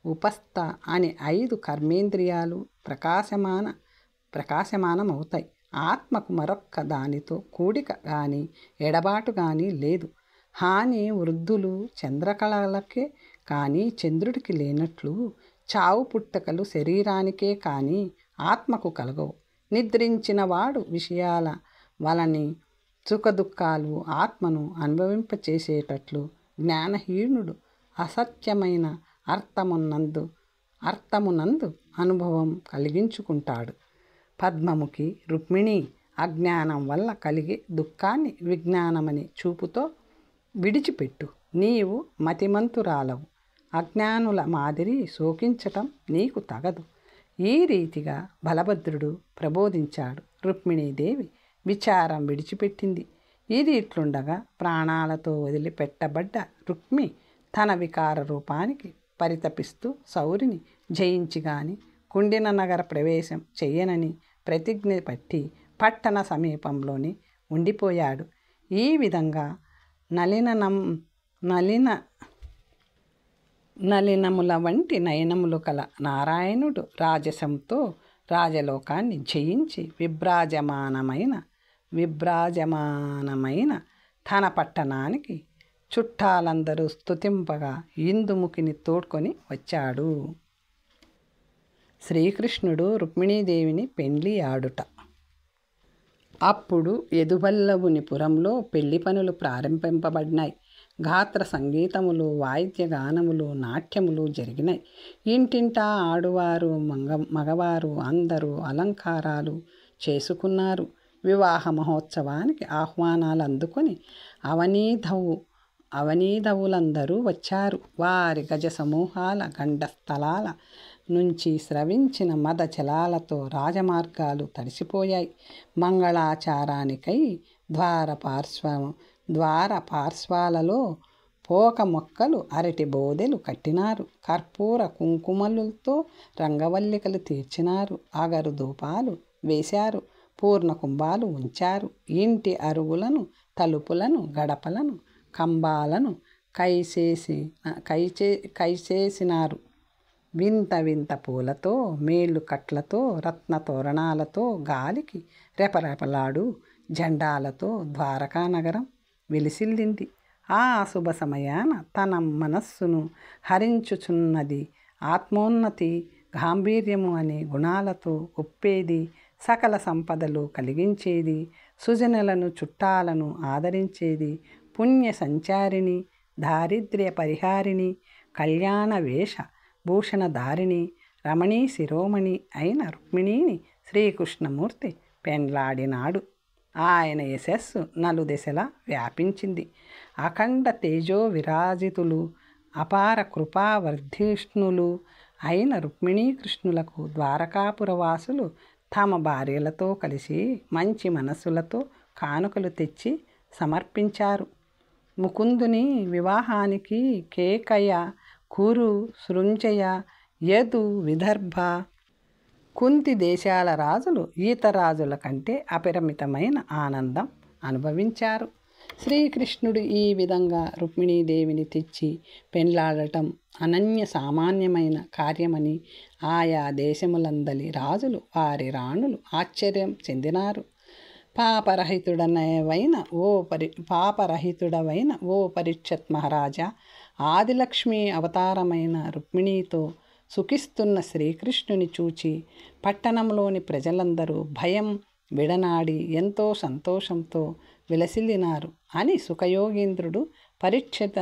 A: ఉపస్థ అనే 5 కర్మేంద్రియాలు ప్రకాశమానమవుతాయి. ఆత్మకు మరొక్క దానితో కూడిక కానీ ఎడబాటు కానీ లేదు. హాని వృద్ధులు చంద్రకళలకే కానీ చంద్రుడికి లేనట్లు చావు పుట్టకలు శరీరానికే కానీ ఆత్మకు కలగవు. నిద్రించిన వాడు విషయాల వలని సుఖదుఖాలు ఆత్మను అనుభవింపచేసేటట్లు జ్ఞానహీనుడు అసత్యమైన అర్థమునందు అనుభవం కలిగించుకుంటాడు. పద్మముఖి రుక్మిణి అజ్ఞానం వల్ల కలిగే దుఃఖాన్ని విజ్ఞానమని చూపుతో విడిచిపెట్టు. నీవు మతిమంతురాలవు. అజ్ఞానుల మాదిరి శోకించటం నీకు తగదు. ఈ రీతిగా బలభద్రుడు ప్రబోధించాడు. రుక్మిణీదేవి విచారం విడిచిపెట్టింది. ఇది ఇట్లుండగా ప్రాణాలతో వదిలిపెట్టబడ్డ రుక్మి తన వికార రూపానికి పరితపిస్తూ సౌరిని జయించి గాని కుండిన నగర ప్రవేశం చెయ్యనని ప్రతిజ్ఞ పట్టి పట్టణ సమీపంలోనే ఉండిపోయాడు. ఈ విధంగా నలినముల వంటి నయనములు కల నారాయణుడు రాజసంతో రాజలోకాన్ని జయించి విభ్రాజమానమైన తన పట్టణానికి చుట్టాలందరూ స్తుతింపగా ఇందుముఖిని తోడ్కొని వచ్చాడు. శ్రీకృష్ణుడు రుక్మిణీదేవిని పెండ్లి ఆడుట. అప్పుడు యదువల్లభుని పురంలో పెళ్లి పనులు ప్రారంభింపబడినాయి. గాత్ర సంగీతములు, వాయిద్య గానములు, నాట్యములు జరిగినాయి. ఇంటింటా ఆడువారు మగవారు అందరూ అలంకారాలు చేసుకున్నారు. వివాహ మహోత్సవానికి ఆహ్వానాలు అందుకొని అవనీధవులందరూ వచ్చారు. వారి గజ సమూహాల గండస్థలాల నుంచి స్రవించిన మద జలాలతో రాజమార్గాలు తడిసిపోయాయి. మంగళాచారానికై ద్వార పార్శ్వాలలో పోక మొక్కలు, అరటి బోదెలు కట్టినారు. కర్పూర కుంకుమలతో రంగవల్లికలు తీర్చినారు. అగరు ధూపాలు వేశారు. పూర్ణ కుంభాలు ఉంచారు. ఇంటి అరుగులను, తలుపులను, గడపలను, కంబాలను కైచేసినారు. వింత వింత పూలతో, మేళ్ళు కట్లతో, రత్న తోరణాలతో, గాలికి రెపరెపలాడు జెండాలతో ద్వారకా నగరం వెలిసిల్లింది. ఆ శుభ సమయాన తన మనస్సును హరించుచున్నది ఆత్మోన్నతి, గాంభీర్యము అనే గుణాలతో ఒప్పేది, సకల సంపదలు కలిగించేది, సుజనులను చుట్టాలను ఆదరించేది, పుణ్య సంచారిణి, దారిద్ర్య పరిహారిణి, కళ్యాణ వేష భూషణధారిణి, రమణీ శిరోమణి అయిన రుక్మిణిని శ్రీకృష్ణమూర్తి పెండ్లాడినాడు. ఆయన యశస్సు నలుదెసలా వ్యాపించింది. అఖండ తేజో విరాజితులు, అపార కృపావర్ధిష్ణులు అయిన రుక్మిణీకృష్ణులకు ద్వారకాపురవాసులు తమ భార్యలతో కలిసి మంచి మనస్సులతో కానుకలు తెచ్చి సమర్పించారు. ముకుందుని వివాహానికి కేకయ, కురు, సృంజయ, యదు, విదర్భ, కుంతి దేశాల రాజులు ఈత రాజుల కంటే అపరిమితమైన ఆనందం అనుభవించారు. శ్రీకృష్ణుడు ఈ విధంగా రుక్మిణీదేవిని తెచ్చి పెండ్లాడటం అనన్య సామాన్యమైన కార్యమని ఆయా దేశములందలి రాజులు, వారి రాణులు ఆశ్చర్యం చెందినారు. పాపరహితుడవైన ఓ పరీక్షత్ మహారాజా, ఆదిలక్ష్మి అవతారమైన రుక్మిణితో సుఖిస్తున్న శ్రీకృష్ణుని చూచి పట్టణంలోని ప్రజలందరూ భయం విడనాడి ఎంతో సంతోషంతో విలసిల్లినారు అని సుఖయోగీంద్రుడు పరీక్షిత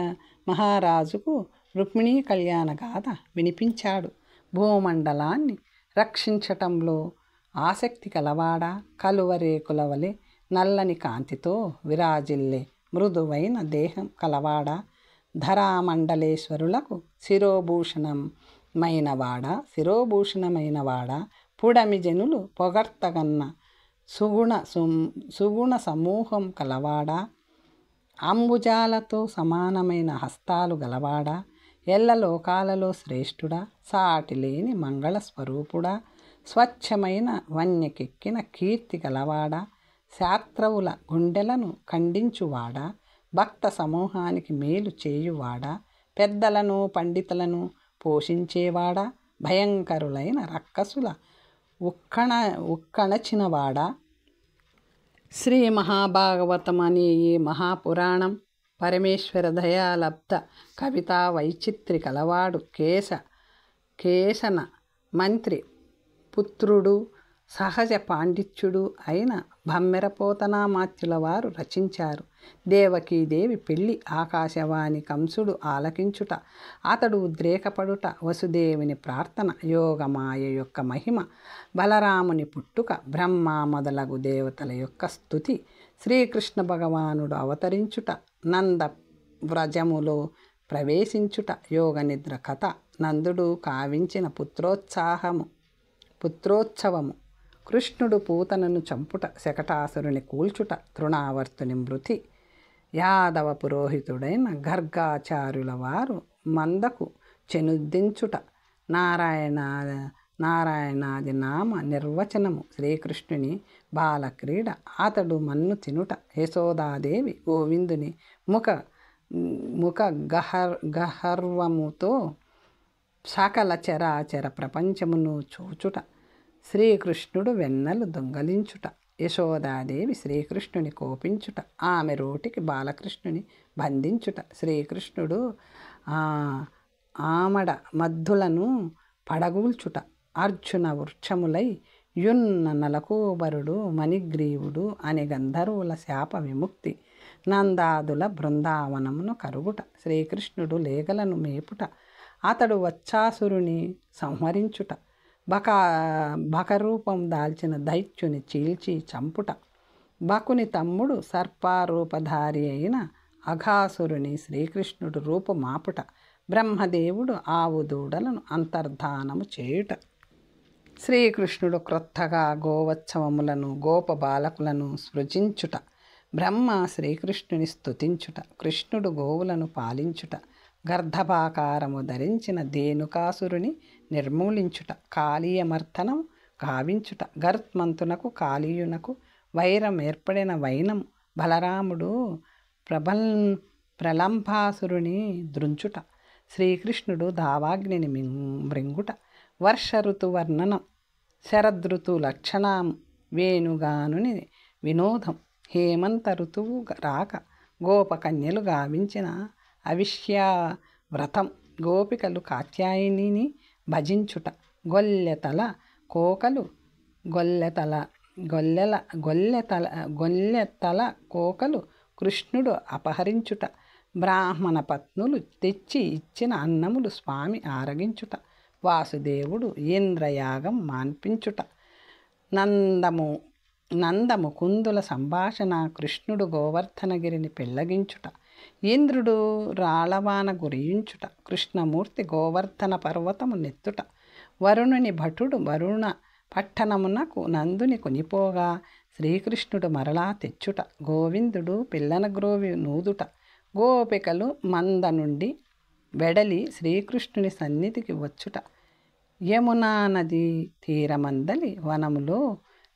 A: మహారాజుకు రుక్మిణీ కళ్యాణ గాథ వినిపించాడు. భూమండలాన్ని రక్షించటంలో ఆసక్తి కలవాడా, కలువరేకుల వలె నల్లని కాంతితో విరాజిల్లే మృదువైన దేహం కలవాడా, ధరామండలేశ్వరులకు శిరోభూషణమైనవాడా, పుడమి జనులు పొగర్తగన్న సుగుణ సమూహం కలవాడా, అంబుజాలతో సమానమైన హస్తాలు గలవాడా, ఎల్లలోకాలలో శ్రేష్ఠుడా, సాటిలేని మంగళస్వరూపుడా, స్వచ్ఛమైన వన్యకెక్కిన కీర్తి గలవాడా, శాస్త్రవుల గుండెలను ఖండించువాడా, భక్త సమూహానికి మేలు చేయువాడా, పెద్దలను పండితులను పోషించేవాడా, భయంకరులైన రక్కసుల ఉక్కణచినవాడా. శ్రీ మహాభాగవతం అనే ఈ మహాపురాణం పరమేశ్వర దయాలబ్ధ కవితా వైచిత్రి కలవాడు కేశన మంత్రి పుత్రుడు సహజ పాండిత్యుడు అయిన భమ్మెరపోతనామాత్యుల వారు రచించారు. దేవకీదేవి పెళ్ళి ఆకాశవాణి కంసుడు ఆలకించుట, అతడు ఉద్రేకపడుట, వసుదేవుని ప్రార్థన, యోగమాయ యొక్క మహిమ, బలరాముని పుట్టుక, బ్రహ్మ మొదలగు దేవతల యొక్క స్తుతి, శ్రీకృష్ణ భగవానుడు అవతరించుట, నంద వ్రజములో ప్రవేశించుట, యోగనిద్ర కథ, నందుడు కావించిన పుత్రోత్సవము, కృష్ణుడు పూతనను చంపుట, శకటాసురుని కూల్చుట, తృణావర్తుని మృతి, యాదవ పురోహితుడైన గర్గాచార్యుల వారు మందకు చెనుద్దించుట, నారాయణాది నామ నిర్వచనము, శ్రీకృష్ణుని బాలక్రీడ, అతడు మన్ను తినుట, యశోదాదేవి గోవిందుని ముఖ గహర్వముతో సకల చరాచర ప్రపంచమును చూచుట, శ్రీకృష్ణుడు వెన్నెలు దొంగలించుట, యశోదాదేవి శ్రీకృష్ణుని కోపించుట, ఆమె రోటికి బాలకృష్ణుని బంధించుట, శ్రీకృష్ణుడు ఆమడ మద్దులను పడగూల్చుట, అర్జున వృక్షములై యున్న నలకూబరుడు మణిగ్రీవుడు అనే గంధర్వుల శాప విముక్తి, నందాదుల బృందావనమును కరుగుట, శ్రీకృష్ణుడు లేగలను మేపుట, అతడు వచ్చాసురుని సంహరించుట, బకరూపం దాల్చిన దైత్యుని చీల్చి చంపుట, బకుని తమ్ముడు సర్పారూపధారి అయిన అఘాసురుని శ్రీకృష్ణుడు రూపుమాపుట, బ్రహ్మదేవుడు ఆవు దూడలను అంతర్ధానము చేయుట, శ్రీకృష్ణుడు క్రొత్తగా గోవత్సవములను గోపబాలకులను సృజించుట, బ్రహ్మ శ్రీకృష్ణుని స్తుతించుట, కృష్ణుడు గోవులను పాలించుట, గర్ధపాకారము ధరించిన ధేనుకాసురుని నిర్మూలించుట, కాళీయమర్తనం గావించుట, గర్త్మంతునకు కాళీయునకు వైరం ఏర్పడిన వైనం, బలరాముడు ప్రలంభాసురుని దృంచుట, శ్రీకృష్ణుడు దావాగ్నిని మృంగుట, వర్ష ఋతువర్ణనం, శరదృతు లక్షణం, వేణుగానుని వినోదం, హేమంత ఋతువు రాక, గోపకన్యలు గావించిన అవిష్యావ్రతం, గోపికలు కాత్యాయనిని భజించుట, గొల్లెతల కోకలు కృష్ణుడు అపహరించుట, బ్రాహ్మణ పత్నులు తెచ్చి ఇచ్చిన అన్నములు స్వామి ఆరగించుట, వాసుదేవుడు ఇంద్రయాగం మాన్పించుట, నందముకుందుల సంభాషణ, కృష్ణుడు గోవర్ధనగిరిని పెళ్లగించుట, ఇంద్రుడు రాళవాన గురియించుట, కృష్ణమూర్తి గోవర్ధన పర్వతము నెత్తుట, వరుణుని భటుడు వరుణ పట్టణమునకు నందుని కొనిపోగా శ్రీకృష్ణుడు మరలా తెచ్చుట, గోవిందుడు పిల్లనగ్రోవి నూదుట, గోపికలు మంద నుండి వెడలి శ్రీకృష్ణుని సన్నిధికి వచ్చుట, యమునా నది తీరమందలి వనములో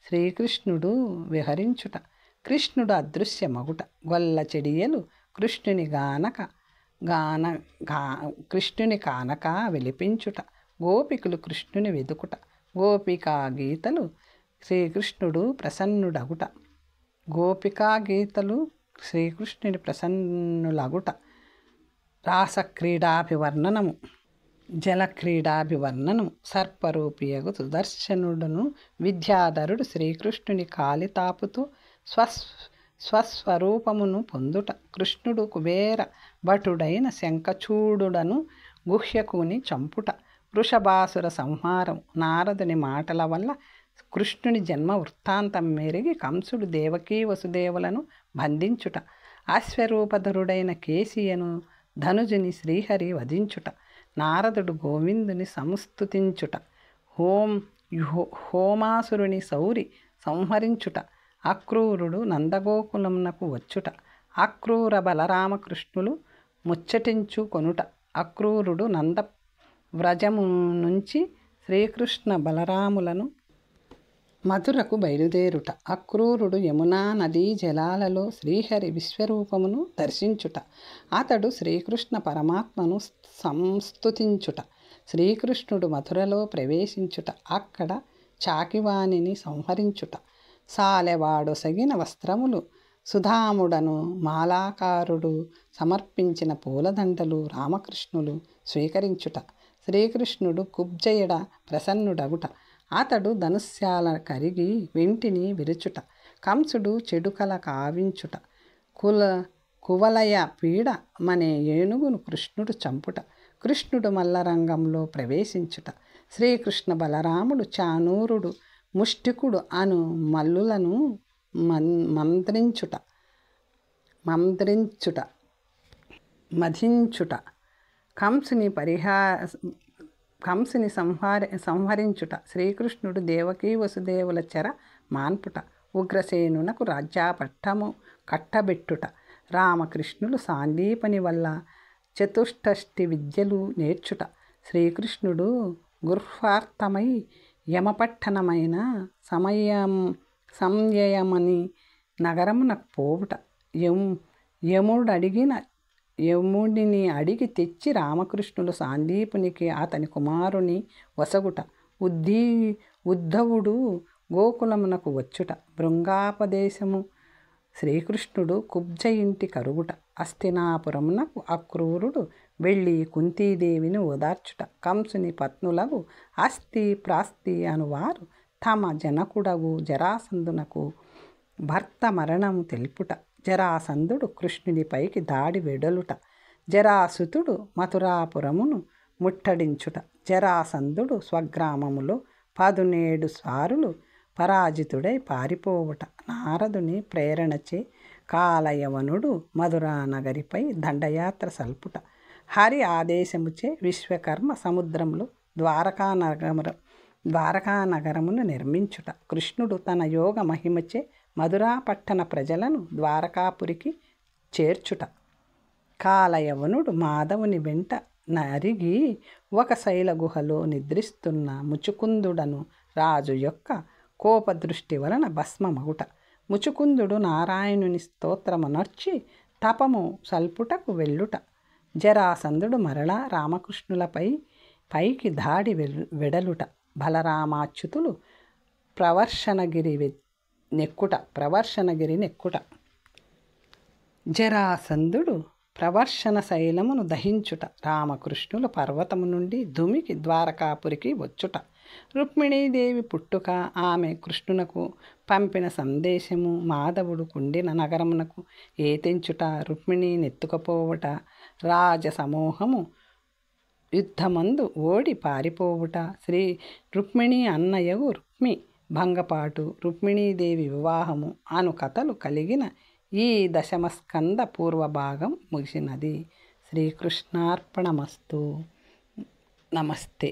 A: శ్రీకృష్ణుడు విహరించుట, కృష్ణుడు అదృశ్యమగుట, గొల్ల చెడియలు కృష్ణుని కానక విలిపించుట, గోపికలు కృష్ణుని వెదుకుట, గోపికా గీతలు శ్రీకృష్ణుడు ప్రసన్నుడగుట, రాసక్రీడాభివర్ణనము, జలక్రీడాభివర్ణనము, సర్పరూపియగు సుదర్శనుడును విద్యాధరుడు శ్రీకృష్ణుని కాలి తాపుతూ స్వస్వరూపమును పొందుట, కృష్ణుడు కుబేర భటుడైన శంఖచూడుడను గుహ్యకుని చంపుట, వృషభాసుర సంహారం. నారదుని మాటల వల్ల కృష్ణుని జన్మ వృత్తాంతం మెరిగి కంసుడు దేవకీ వసుదేవులను బంధించుట. అశ్వరూపధరుడైన కేశియను ధనుజుని శ్రీహరి వధించుట. నారదుడు గోవిందుని సంస్తుతించుట. హోమాసురుని సౌరి సంహరించుట. అక్రూరుడు నందగోకులమునకు వచ్చుట. అక్రూర బలరామకృష్ణులు ముచ్చటించు కొనుట. అక్రూరుడు నంద వ్రజము నుంచి శ్రీకృష్ణ బలరాములను మధురకు బయలుదేరుట. అక్రూరుడు యమునా నదీ జలాలలో శ్రీహరి విశ్వరూపమును దర్శించుట. అతడు శ్రీకృష్ణ పరమాత్మను సంస్తుతించుట. శ్రీకృష్ణుడు మధురలో ప్రవేశించుట. అక్కడ చాకివాణిని సంహరించుట. సాలెవాడొసగిన వస్త్రములు సుధాముడను మాలాకారుడు సమర్పించిన పూలదండలు రామకృష్ణులు స్వీకరించుట. శ్రీకృష్ణుడు కుబ్జయుడ ప్రసన్నుడగుట. అతడు ధనుస్యాల కరిగి వెంటిని విరుచుట. కంసుడు చెడుకల కావించుట. కువలయ పీడ మనే ఏనుగును కృష్ణుడు చంపుట. కృష్ణుడు మల్లరంగంలో ప్రవేశించుట. శ్రీకృష్ణ బలరాముడు చానూరుడు ముష్టికుడు అను మల్లులను మధించుట. కంసుని సంహరించుట. శ్రీకృష్ణుడు దేవకీ వసుదేవుల చెర మాన్పుట. ఉగ్రసేనునకు రాజ్యాపట్టము కట్టబెట్టుట. రామకృష్ణులు సాందీపని వల్ల చతుష్టష్టి విద్యలు నేర్చుట. శ్రీకృష్ణుడు గుర్వార్థమై యమపట్టణమైన సంయమని నగరమునకు పోవుట. యముడిని అడిగి తెచ్చి రామకృష్ణులు సాందీపునికి అతని కుమారుని వసగుట. ఉద్ధవుడు గోకులమునకు వచ్చుట. భృంగాపదేశము. శ్రీకృష్ణుడు కుబ్జ ఇంటి కరుగుట. హస్తినాపురమునకు అక్రూరుడు వెళ్ళి కుంతీదేవిని ఓదార్చుట. కంసుని పత్నులకు అస్థి ప్రాస్తి అనువారు తమ జనకుడగు జరాసంధునకు భర్త మరణము తెలుపుట. జరాసంధుడు కృష్ణునిపైకి దాడి వెడలుట. జరాసుతుడు మథురాపురమును ముట్టడించుట. జరాసంధుడు స్వగ్రామములో 17 సారులు పరాజితుడై పారిపోవుట. నారదుని ప్రేరణచే కాలయవనుడు మధురా నగరిపై దండయాత్ర సల్పుట. హరి ఆదేశముచే విశ్వకర్మ సముద్రంలో ద్వారకానగరమును నిర్మించుట. కృష్ణుడు తన యోగ మహిమచే మధురా పట్టణ ప్రజలను ద్వారకాపురికి చేర్చుట. కాలయవనుడు మాధవుని వెంట నరిగి ఒక శైల గుహలో నిద్రిస్తున్న ముచుకుందుడను రాజు యొక్క కోపదృష్టి వలన భస్మమగుట. ముచుకుందుడు నారాయణుని స్తోత్రమునర్చి తపము సల్పుటకు వెళ్ళుట. జరాసంధుడు మరలా పైకి దాడి వెడలుట. బలరామాచ్యుతులు ప్రవర్షణగిరి నెక్కుట. జరాసంధుడు ప్రవర్షణ శైలమును దహించుట. రామకృష్ణులు పర్వతము నుండి దుమికి ద్వారకాపురికి వచ్చుట. రుక్మిణీదేవి పుట్టుక, ఆమె కృష్ణునకు పంపిన సందేశము, మాధవుడు కుండిన నగరమునకు ఏతెంచుట, రుక్మిణి నెత్తుకపోవుట, రాజసమూహము యుద్ధమందు ఓడి పారిపోవుట, శ్రీ రుక్మిణి అన్నయ్యగు రుక్మి భంగపాటు, రుక్మిణీదేవి వివాహము అను కథలు కలిగిన ఈ దశమస్కంద పూర్వభాగం ముగిసినది. శ్రీకృష్ణార్పణమస్తు. నమస్తే.